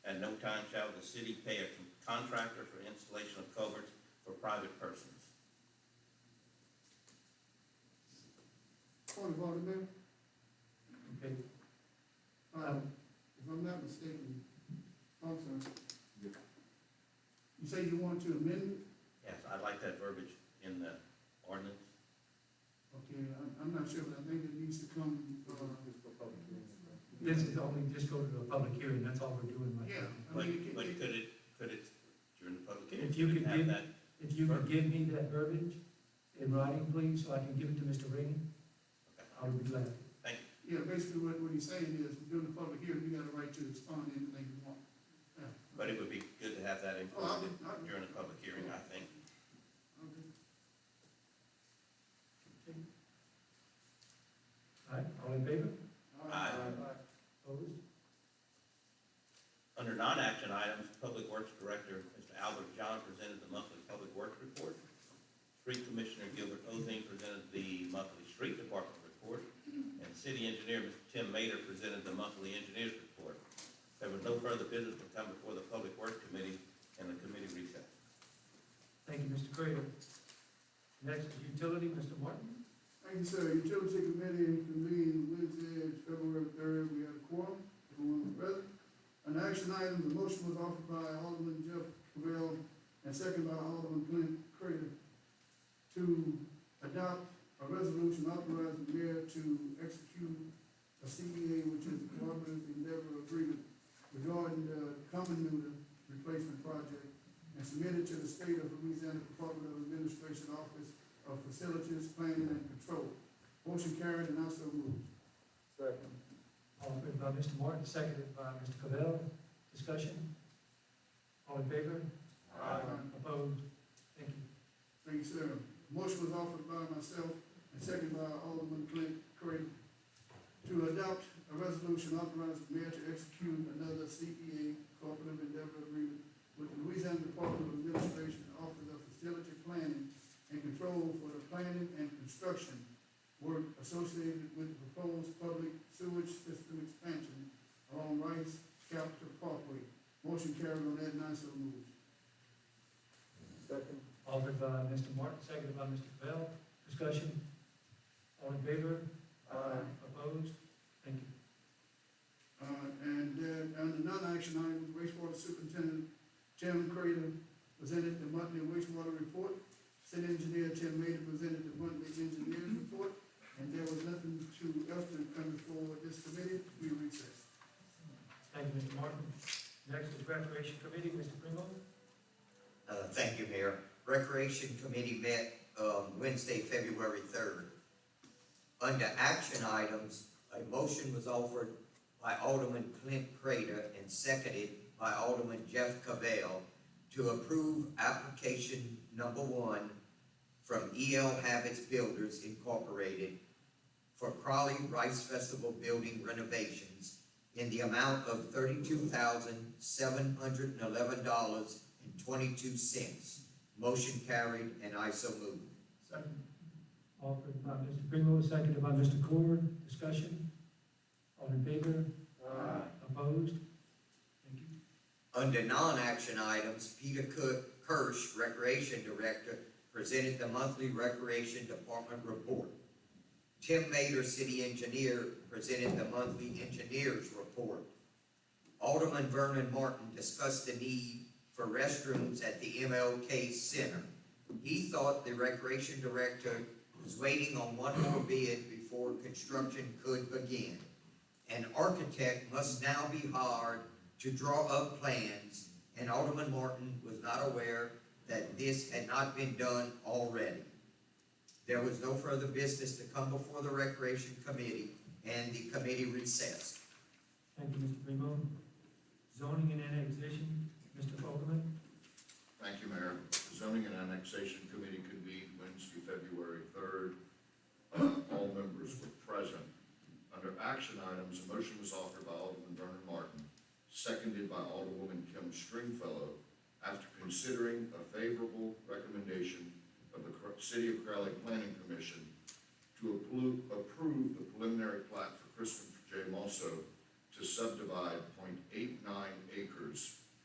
at no time shall the city pay a contractor for installation of culverts for private persons. Point of order, Mayor. Okay. If I'm not mistaken, I'm sorry. You say you want to amend it? Yes, I'd like that verbiage in the ordinance. Okay, I'm not sure, but I think it needs to come, This is only just go to the public hearing, that's all we're doing right yeah. now. But could it during the public hearing? If you could have give, that? if you could give me that verbiage in writing, please, so I can give it to Mr. Rainey, I would be glad. Yeah, basically what he's saying is, during the public hearing, you got a right to respond to anything you want. Yeah. But it would be good to have that included during the public hearing, I think. Okay. All right, all in favor? Aye. Opposed? Under non-action items, Public Works Director, Mr. Albert John, presented the monthly Public Works Report. Street Commissioner Gilbert Ozine presented the monthly Street Department Report. And City Engineer, Mr. Tim Mader, presented the monthly Engineers Report. There was no further business to come before the Public Works Committee, and the committee recessed. Thank you, Mr. Craver. Next is Utility, Mr. Martin. Thank you, sir. Utility Committee convened Wednesday, February 3rd. We had a quorum, everyone was present. An action item, the motion was offered by Alderman Jeff Cavell and second by Alderman Clint Crater to adopt a resolution authorizing the mayor to execute a CEA, which is a cooperative endeavor agreement regarding the common neuter replacement project, and submitted to the State of Louisiana Department of Administration Office of Facilities, Planning, and Control. Motion carried, and I so move. Second. Offered by Mr. Martin, seconded by Mr. Cavell. Discussion? All in favor? Opposed? Thank you. Thank you, sir. Motion was offered by myself and seconded by Alderman Clint Craig to adopt a resolution authorizing the mayor to execute another CEA, cooperative endeavor agreement with the Louisiana Department of Administration Office of Facility Planning and Control for the planning and construction work associated with the proposed public sewage system expansion along Rice Capital Parkway. Motion carried on that, and I so move. Second. Offered by Mr. Martin, seconded by Mr. Cavell. Discussion? All in favor? Opposed? Thank you. And then, under non-action items, wastewater superintendent, Tim Crater, presented the monthly wastewater report. City engineer Tim Mader presented the monthly engineer's report, and there was nothing else to come before this committee. We recess. Thank you, Mr. Martin. Next is Recreation Committee, Mr. Primo. Thank you, Mayor. Recreation Committee met Wednesday, February 3rd. Under action items, a motion was offered by Alderman Clint Prater and seconded by Alderman Jeff Cavell to approve application number 1 from EL Habits Builders Incorporated for Crowley Rice Festival building renovations in the amount of $32,711.22. Motion carried, and I so move. Second. Offered by Mr. Primo, seconded by Mr. Cord. Discussion? All in favor? Aye. Opposed? Thank you. Under non-action items, Peter Kirsch, Recreation Director, presented the monthly Recreation Department report. Tim Mader, City Engineer, presented the monthly Engineer's report. Alderman Vernon Martin discussed the need for restrooms at the MLK Center. He thought the Recreation Director was waiting on one more bid before construction could begin. An architect must now be hired to draw up plans, and Alderman Martin was not aware that this had not been done already. There was no further business to come before the Recreation Committee, and the committee recessed. Thank you, Mr. Primo. Zoning and Annexation, Mr. Fogelman. Thank you, Mayor. The Zoning and Annexation Committee convened Wednesday, February 3rd. All members were present. Under action items, a motion was offered by Alderman Vernon Martin, seconded by Alderwoman Kim Stringfellow, after considering a favorable recommendation of the City of Crowley Planning Commission to approve the preliminary plat for Christopher J. Mosso to subdivide .89 acres,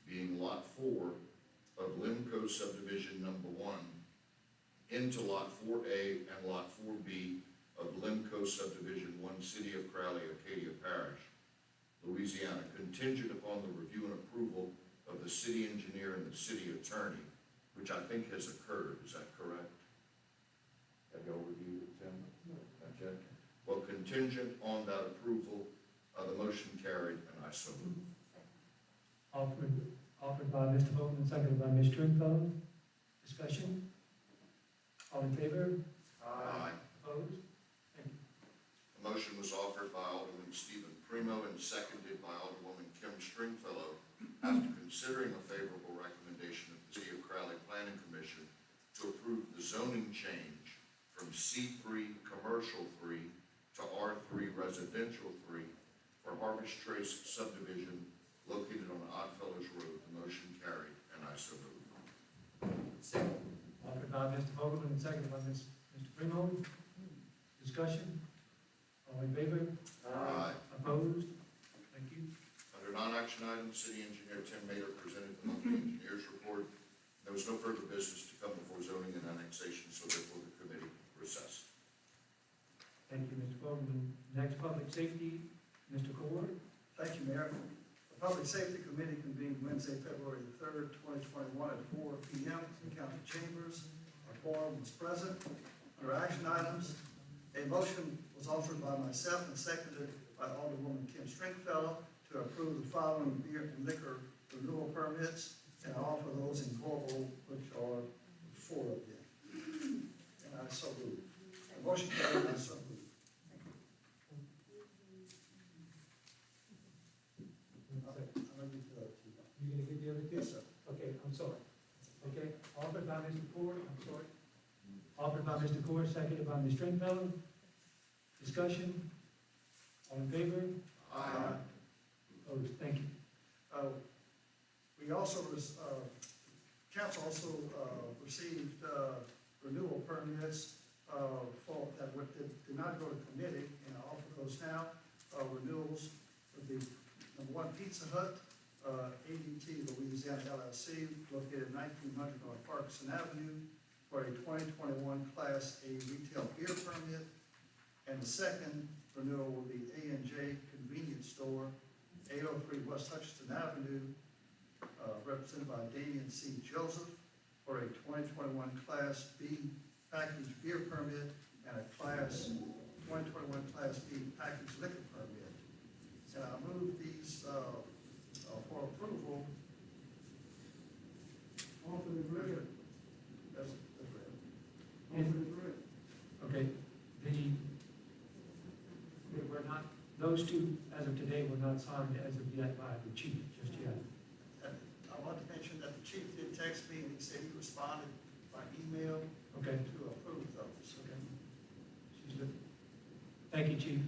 being Lot 4 of Limco Subdivision Number 1, into Lot 4A and Lot 4B of Limco Subdivision 1, City of Crowley, Acadia Parish, Louisiana, contingent upon the review and approval of the city engineer and the city attorney, which I think has occurred. Is that correct? Have you all reviewed it, Tim? Not yet? Well, contingent on that approval, the motion carried, and I so move. Offered by Mr. Fogelman, seconded by Ms. Stringfellow. Discussion? All in favor? Aye. Opposed? Thank you. A motion was offered by Alderman Stephen Primo and seconded by Alderwoman Kim Stringfellow, after considering a favorable recommendation of the City of Crowley Planning Commission to approve the zoning change from C3 Commercial 3 to R3 Residential 3 for Harvest Trace subdivision located on Oddfellows Road. The motion carried, and I so move. Second. Offered by Mr. Fogelman and seconded by Mr. Primo. Discussion? All in favor? Aye. Opposed? Thank you. Under non-action items, City Engineer Tim Mader presented the monthly engineer's report. There was no further business to come before zoning and annexation, so therefore the committee recessed. Thank you, Mr. Fogelman. Next, Public Safety, Mr. Cord. Thank you, Mayor. The Public Safety Committee convened Wednesday, February the 3rd, 2021 at 4 p.m. in County Chambers. Our quorum was present. Under action items, a motion was offered by myself and seconded by Alderwoman Kim Stringfellow to approve the following beer and liquor renewal permits, and I offer those in corporal, which are 4 of them. And I so move. The motion carried, and I so move. You gonna get the other two? Yes, sir. Okay, I'm sorry. Okay, offered by Mr. Cord, I'm sorry. Offered by Mr. Cord, seconded by Ms. Stringfellow. Discussion? All in favor? Aye. Opposed? Thank you. We also, council also received renewal permits for, that did not go to committee, and I offer those now. Renewals would be number 1, Pizza Hut, ADT Louisiana LLC, located 1900 North Parkinson Avenue, for a 2021 Class A retail beer permit. And the second renewal will be A&J Convenience Store, 803 West Hutchinson Avenue, represented by Damian C. Joseph, for a 2021 Class B packaged beer permit and a 2021 Class B packaged liquor permit. And I move these for approval. Offer is read. That's read. Offer is read. Okay, we're not, those two, as of today, were not signed as of yet by the chief, just yet. And I want to mention that the chief did text me and he said he responded by email Okay, to approve those. okay. She's good. Thank you, chief.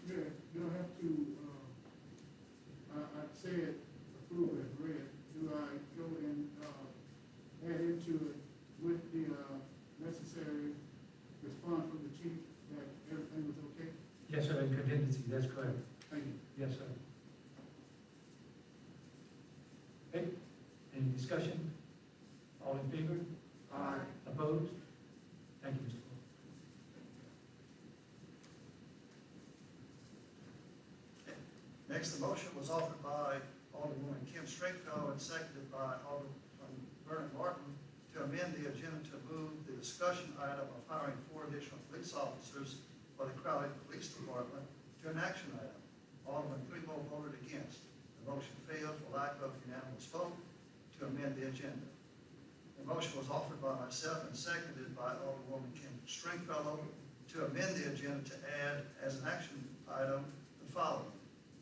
Yeah, you don't have to, I said approve as read. Do I go and, add into it with the, necessary response from the chief that everything was okay? Yes, sir, in contingency, that's correct. Thank you. Yes, sir. Okay, any discussion? All in favor? Aye. Opposed? Thank you, Mr. Paul. Next, the motion was offered by Alderwoman Kim Stringfellow and seconded by Alderman Vernon Martin to amend the agenda to move the discussion item of hiring 4 additional police officers for the Crowley Police Department to an action item. Alderman Primo voted against. The motion failed for lack of unanimous vote to amend the agenda. The motion was offered by myself and seconded by Alderwoman Kim Stringfellow to amend the agenda to add as an action item the following: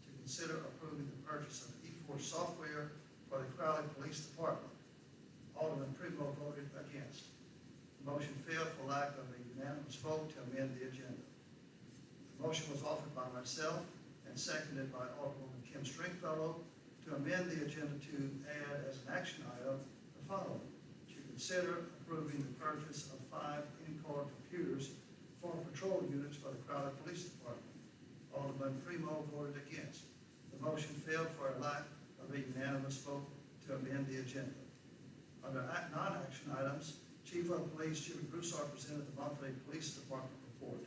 to consider approving the purchase of E4 software for the Crowley Police Department. Alderman Primo voted against. The motion failed for lack of a unanimous vote to amend the agenda. The motion was offered by myself and seconded by Alderwoman Kim Stringfellow to amend the agenda to add as an action item the following: to consider approving the purchase of 5 in-car computers for patrol units for the Crowley Police Department. Alderman Primo voted against. The motion failed for a lack of a unanimous vote to amend the agenda. Under non-action items, Chief of Police Jimmy Broussard presented the monthly Police Department report.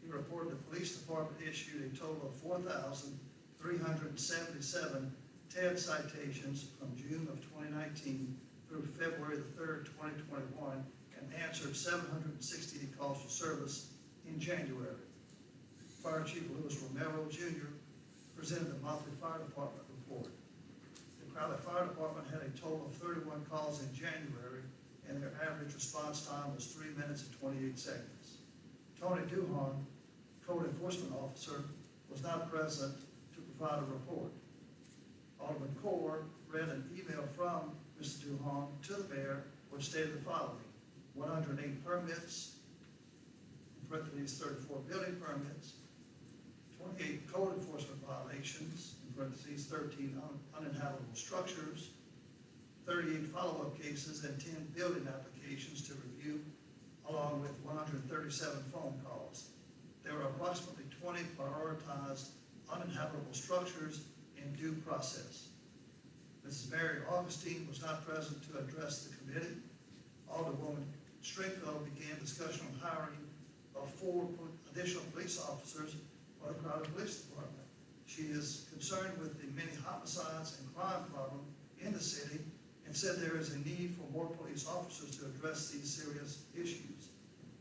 He reported the Police Department issued a total of 4,377 TED citations from June of 2019 through February the 3rd, 2021, and answered 760 calls for service in January. Fire Chief Louis Romero Jr. presented the monthly Fire Department report. The Crowley Fire Department had a total of 31 calls in January, and their average response time was 3 minutes and 28 seconds. Tony Duhon, Code Enforcement Officer, was not present to provide a report. Alderman Corr read an email from Mr. Duhon to the mayor, which stated the following: 108 permits, in parentheses 34 building permits, 28 code enforcement violations, in parentheses 13 uninhabitable structures, 38 follow-up cases, and 10 building applications to review, along with 137 phone calls. There were approximately 20 prioritized uninhabitable structures in due process. Mrs. Mary Augustine was not present to address the committee. Alderwoman Stringfellow began discussion on hiring of 4 additional police officers for the Crowley Police Department. She is concerned with the many homicides and crime problem in the city and said there is a need for more police officers to address these serious issues.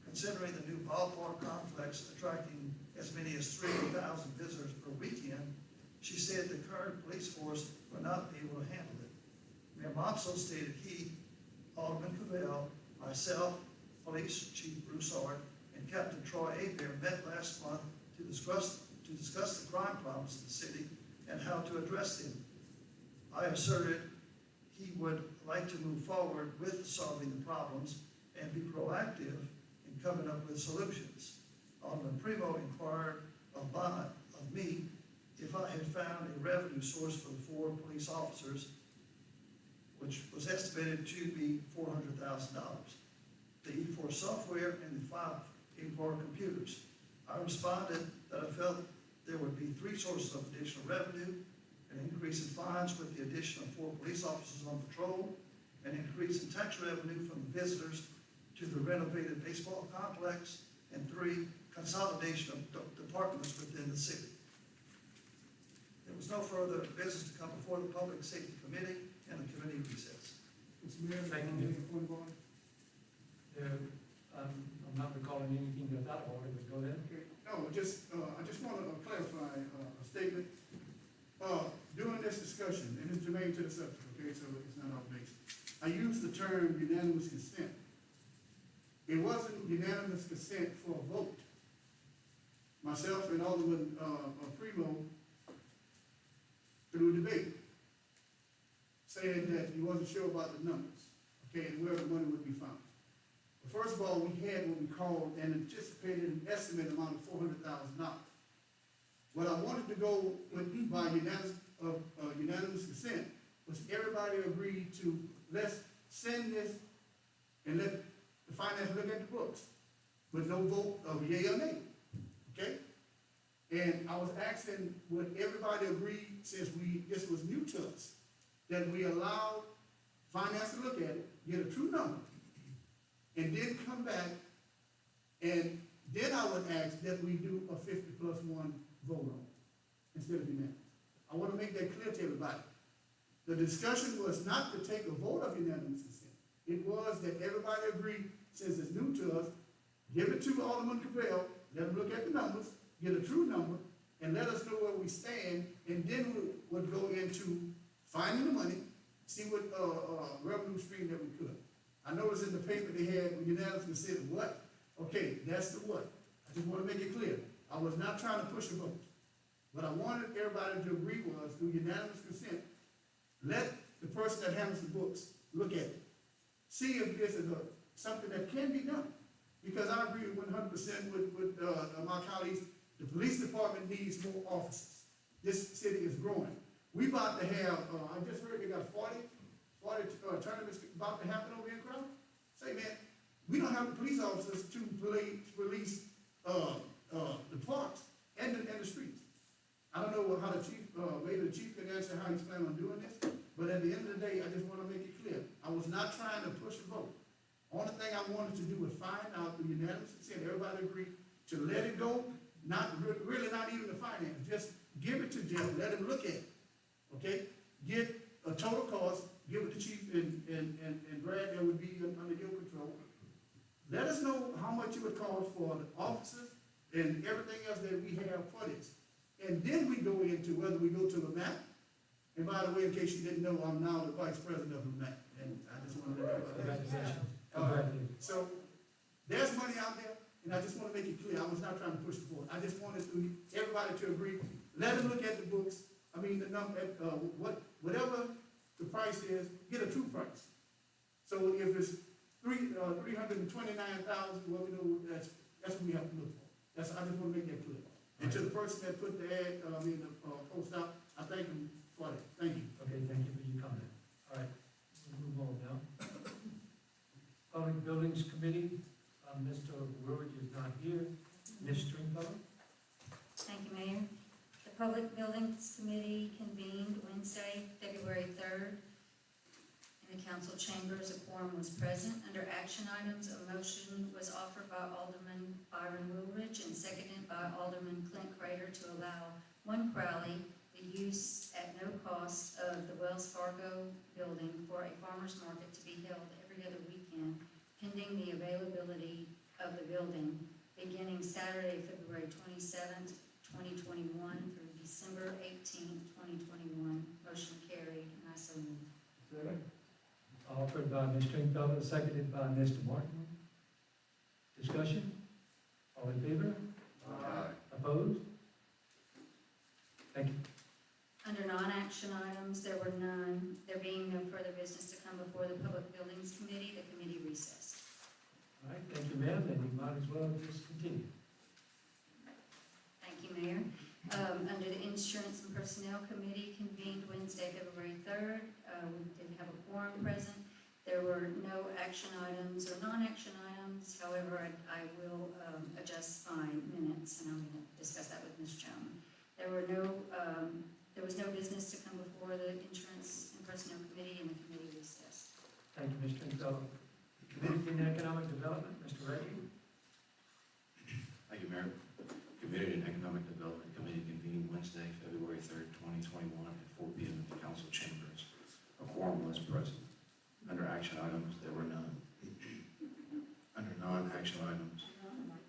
Considering the new ballpark complex attracting as many as 3,000 visitors per weekend, she said the current police force will not be able to handle it. Mayor Mopso stated he, Alderman Cavell, myself, Police Chief Broussard, and Captain Troy Abear met last month to discuss the crime problems in the city and how to address them. I asserted he would like to move forward with solving the problems and be proactive in coming up with solutions. Alderman Primo inquired of me if I had found a revenue source for the 4 police officers, which was estimated to be $400,000. The E4 software and the 5 in-car computers. I responded that I felt there would be 3 sources of additional revenue: an increase in fines with the addition of 4 police officers on patrol, an increase in tax revenue from the visitors to the renovated baseball complex, and 3, consolidation of departments within the city. There there's no further business to come before the Public Safety Committee and the committee recess. Mr. Mayor, Thank can I you. make a point of order? I'm not recalling anything that's out of order, but go ahead. Okay, no, I just want to clarify a statement. During this discussion, and it's germane to the subject, okay, so it's not off base. I used the term unanimous consent. It wasn't unanimous consent for a vote. Myself and Alderman, Primo, through debate, saying that he wasn't sure about the numbers, okay, and where the money would be found. First of all, we had what we called an anticipated and estimated amount of $400,000. What I wanted to go with by unanimous consent was everybody agreed to, let's send this and let the finance look at the books, with no vote of yea or nay, okay? And I was asking, would everybody agree, since this was new to us, that we allow finance to look at it, get a true number, and then come back, and then I would ask that we do a 50+1 vote on it, instead of unanimous. I want to make that clear to everybody. The discussion was not to take a vote of unanimous consent. It was that everybody agreed, since it's new to us, give it to Alderman Cabell, let him look at the numbers, get a true number, and let us know where we stand, and then we would go into finding the money, see what revenue stream that we could. I noticed in the paper they had unanimous consent, what? Okay, that's the what. I just want to make it clear. I was not trying to push a vote. What I wanted everybody to agree was, through unanimous consent, let the person that handles the books look at it. See if this is something that can be done. Because I agree 100% with my colleagues, the police department needs more officers. This city is growing. We about to have, I just heard they got 40 tournaments about to happen over here in Crowley. Say, man, we don't have the police officers to police the parks and the streets. I don't know how the chief, maybe the chief can answer how he's planning on doing this, but at the end of the day, I just want to make it clear. I was not trying to push a vote. Only thing I wanted to do was find out the unanimous consent, everybody agreed to let it go, really not even the finance, just give it to Jeff, let him look at it, okay? Get a total cost, give it to chief and Brad, that would be under your control. Let us know how much it would cost for the officers and everything else that we have for this. And then we go into whether we go to LAMAC. And by the way, in case you didn't know, I'm now the vice president of LAMAC, and I just want to let everybody know. So there's money out there, and I just want to make it clear, I was not trying to push the board. I just wanted everybody to agree. Let them look at the books. I mean, the number, whatever the price is, get a true price. So if it's $329,000, well, we know that's what we have to look for. I just want to make that clear. And to the person that put the ad, the post out, I thank him for that. Thank you. Okay, thank you for your comment. All right, we'll move on now. Public Buildings Committee, Mr. Woolridge is not here. Ms. Stringfellow? Thank you, Mayor. The Public Buildings Committee convened Wednesday, February 3rd. In the council chambers, a quorum was present. Under action items, a motion was offered by Alderman Byron Woolridge and seconded by Alderman Clint Crater to allow One Crowley the use at no cost of the Wells Fargo building for a farmer's market to be held every other weekend, pending the availability of the building, beginning Saturday, February 27th, 2021 through December 18th, 2021. Motion carried, and I so move. Offered by Ms. Stringfellow, seconded by Mr. Martin. Discussion? All in favor? Aye. Opposed? Thank you. Under non-action items, there were none. There being no further business to come before the Public Buildings Committee, the committee recessed. All right, thank you, ma'am, and you might as well just continue. Thank you, Mayor. Under the Insurance and Personnel Committee convened Wednesday, February 3rd. We did have a quorum present. There were no action items or non-action items. However, I will adjust my minutes, and I'm going to discuss that with Ms. Jones. There was no business to come before the Insurance and Personnel Committee, and the committee recessed. Thank you, Ms. Stringfellow. Committee on Economic Development, Mr. Reggie? Thank you, Mayor. Committee on Economic Development Committee convened Wednesday, February 3rd, 2021. action items, there were none. Under non-action items,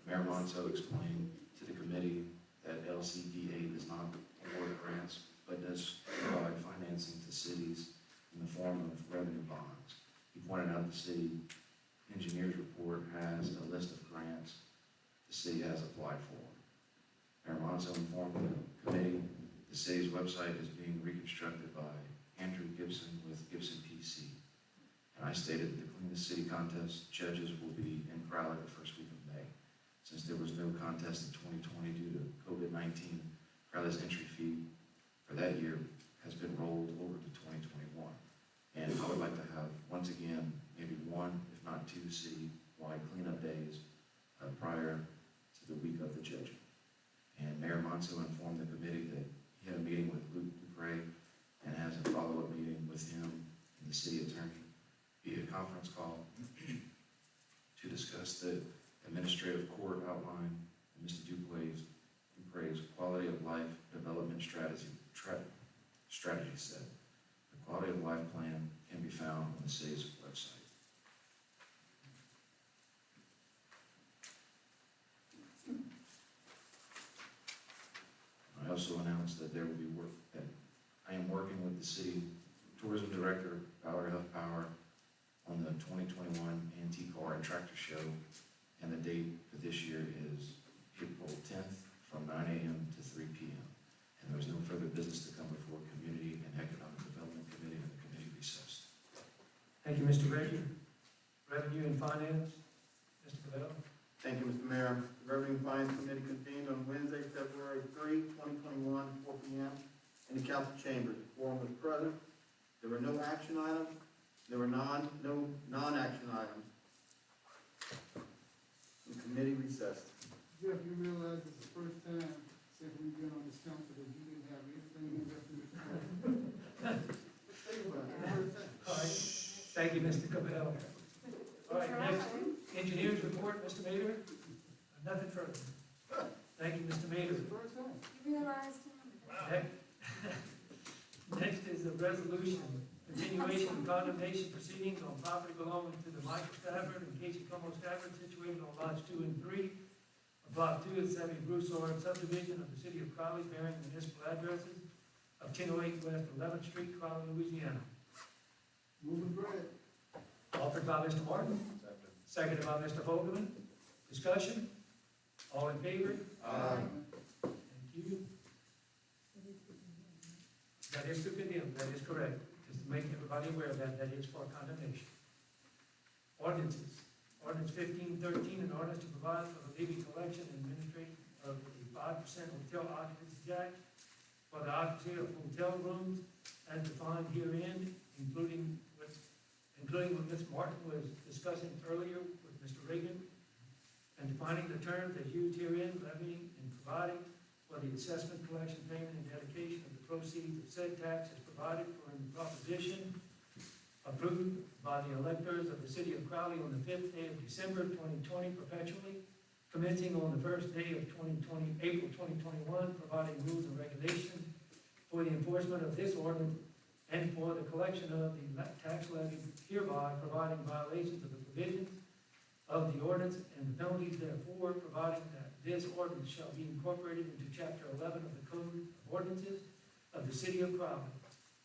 Mayor Monto explained to the committee that LCDA does not award grants, but does provide financing to cities in the form of revenue bonds. He pointed out the city engineer's report has a list of grants the city has applied for. Mayor Monto informed the committee the city's website is being reconstructed by Andrew Gibson with Gibson PC. And I stated that the Clean the City contest judges will be in Crowley the first week of May. Since there was no contest in 2020 due to COVID-19, Crowley's entry fee for that year has been rolled over to 2021. And I would like to have, once again, maybe one, if not two, city-wide cleanup days prior to the week of the judging. And Mayor Monto informed the committee that he had a meeting with Luke Dupre and has a follow-up meeting with him and the city attorney via conference call to discuss the administrative court outline and Mr. Dupre's quality of life development strategy set. The quality of life plan can be found on the city's website. I also announced that there will be that I am working with the city tourism director, Valerie Huff Power, on the 2021 Antique Car and Tractor Show, and the date for this year is April 10th from 9 a.m. to 3 p.m. And there was no further business to come before Community and Economic Development Committee, and the committee recessed. Thank you, Mr. Reggie. Revenue and Finance, Mr. Cabell. Thank you, Mr. Mayor. The Revenue and Finance Committee convened on Wednesday, February 3, 2021, 4 p.m. in the council chambers. The quorum was present. There were no action items. There were no non-action items. The committee recessed. Jeff, you realize it's the first time since we've been on this council that you didn't have anything in reference to. Think about it, first time. All right, thank you, Mr. Cabell. All right, next, engineers report, Mr. Mayor. Nothing further. Thank you, Mr. Mayor. It's the first time. You realized, Next is a resolution, continuation of condemnation proceedings on property belonging to the Michael Stafford and Casey Como Stafford situated on lots 2 and 3 of Block 2 of the 70 Broussard subdivision of the city of Crowley, bearing municipal addresses of 1008 West 11th Street, Crowley, Louisiana. Moving bread. Offered by Mr. Martin, seconded by Mr. Fogelman. Discussion? All in favor? Thank you. That is to condemn, that is correct. Just to make everybody aware of that, that is for condemnation. Ordinances. Ordinance 1513, an ordinance to provide for the levy collection and administration of a 5% hotel occupancy tax for the occupancy of hotel rooms as defined herein, including what Ms. Martin was discussing earlier with Mr. Reagan, and defining the terms as used herein, levying and providing for the assessment, collection, payment, and dedication of the proceeds of said tax as provided for in the proposition approved by the electors of the city of Crowley on the 5th day of December 2020 perpetually, commencing on the first day of April 2021, providing rules and regulations for the enforcement of this ordinance and for the collection of the tax levy, hereby providing violations of the provisions of the ordinance and the penalties therefore, providing that this ordinance shall be incorporated into chapter 11 of the Code of Ordinances of the city of Crowley,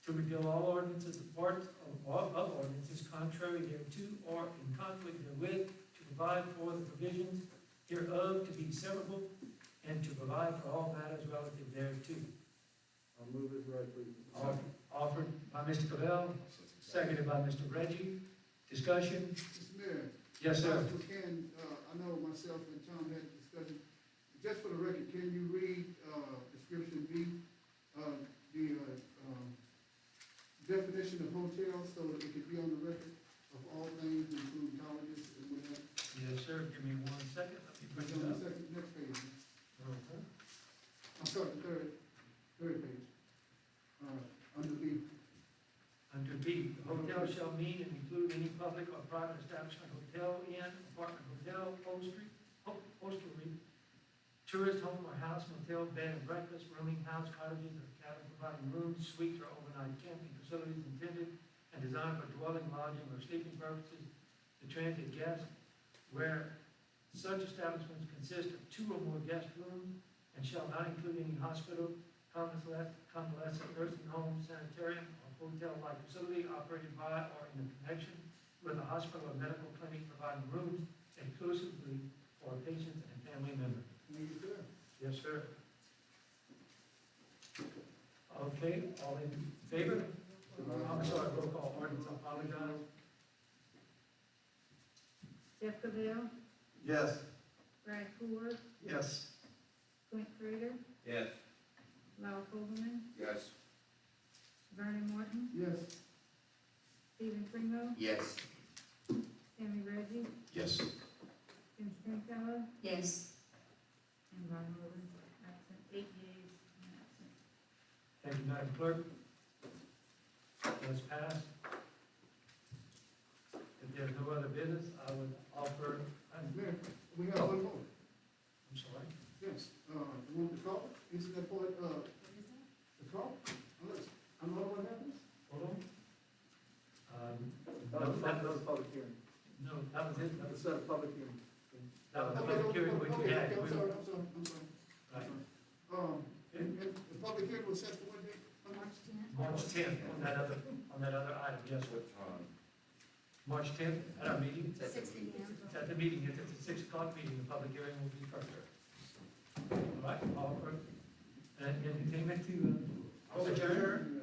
to repeal all ordinances, parts of ordinances contrary thereto or in conflict therewith, to provide for the provisions hereof to be severable, and to provide for all matters relative thereto. I'll move this right, please. Offered by Mr. Cabell, seconded by Mr. Reggie. Discussion? Mr. Mayor. Yes, sir. I know myself and Tom had a discussion. Just for the record, can you read, description B, the definition of hotel so that it could be on the record of all things, including colleges and whatnot? Yes, sir. Give me 1 second. Let me bring It's it on up. the next page. Okay. I'm sorry, third page. Under B. Under B, hotel shall mean and include any public or private establishment, hotel, inn, apartment, hotel, hostelry, tourist home or house, motel, bed and breakfast, rooming house, cottages, or cabin providing rooms, suites, or overnight camping facilities intended and designed for dwelling, lodging, or sleeping purposes to transient guests, where such establishments consist of 2 or more guest rooms and shall not include any hospital, convalescent nursing home, sanitarium, or hotel-like facility operated by or in connection with a hospital or medical clinic providing rooms exclusively for patients and family members. Yes, sir. Okay, all in favor? I'm sorry, roll call, ordinance, I apologize. Jeff Cavell, Yes. Brad Ford, Yes. Clint Fruiter, Yes. Lyle Coleman, Yes. Vernon Martin, Yes. Stephen Primo, Yes. Sammy Reggie, Yes. Jim Stringfellow, Yes. and Ron Rhodes, absent, 8 yeas, and absent. Thank you, Madam Clerk. That's passed. If there's no other business, I would offer, Mayor, we have one more. I'm sorry. Yes, you want the call? Isn't that part, the call? Unless, I don't know what happens. Hold on. That was a public hearing. No, that was it. That was a public hearing. That was the public hearing which we had. I'm sorry. Right. And the public hearing was set for what date? March 10th on that other item, yes, sir. March 10th at our meeting. 6 p.m. It's at the meeting, it's a 6 o'clock meeting, the public hearing will be first. All right, all for, anything to, adjourn?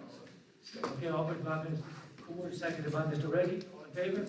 Okay, offered by Ms. Ford, seconded by Mr. Reggie, all in favor?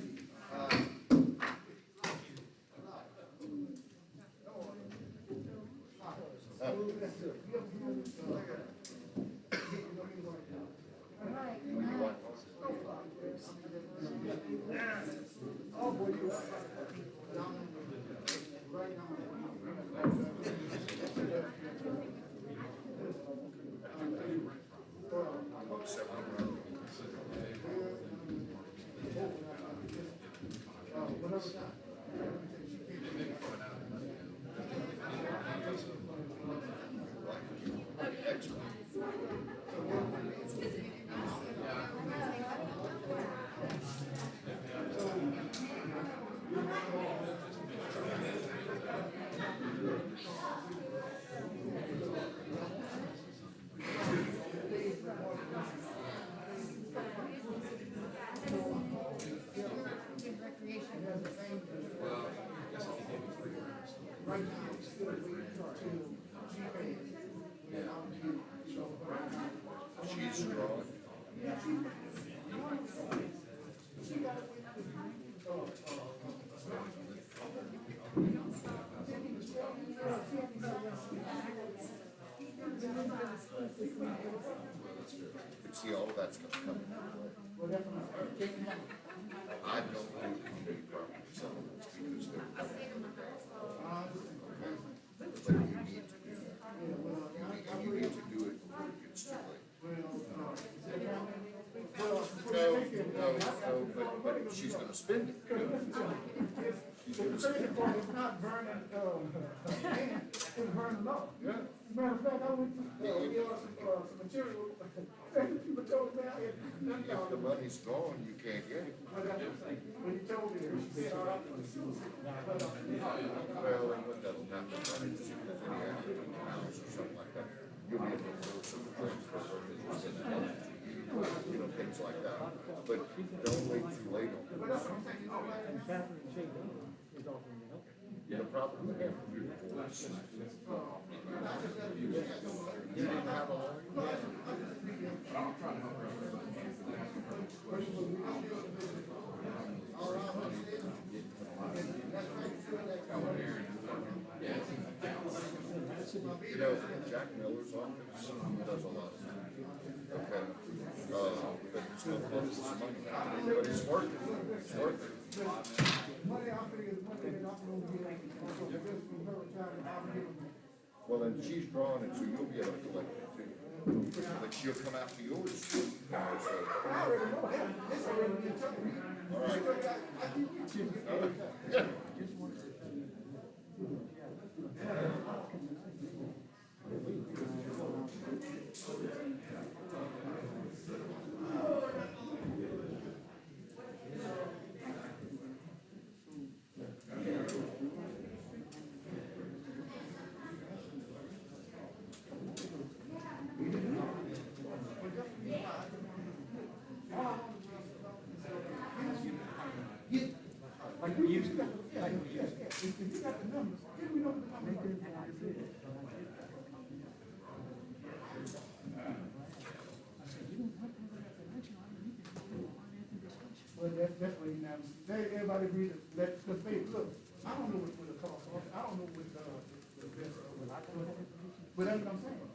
She's strong. See, all of that's gonna come. I don't do community property settlements because they're. But you need to do that. You need to do it before it gets too late. No, but she's gonna spend it. She's gonna spend it. It's not burning, it's burning up. Yeah. Matter of fact, I went to, some material, people told me I had, If the money's gone, you can't get it. when you told me, she said, all right. Well, and what doesn't happen, right, is if there's any accident in the house or something like that, you'll be able to do some things for her that you send it out to you, things like that. But don't wait too late on this. The problem we have with your divorce is you didn't have a lawyer. You know, Jack Miller's office does a lot. Okay. But it's gonna cost us money, but it's worth it, it's worth it. Money I figure is money that I'm gonna get, just from her retirement, I'll give them. Well, then she's drawing it, so you'll be able to collect it too. But she'll come after yours too. So, I already know that, this already been told me. all right. All right. Yeah. If you got the, if you got the numbers, give me the numbers. Well, that's what he now, everybody agreed to let, cause babe, look, I don't know what the cost, I don't know what, the best, but that's what I'm saying.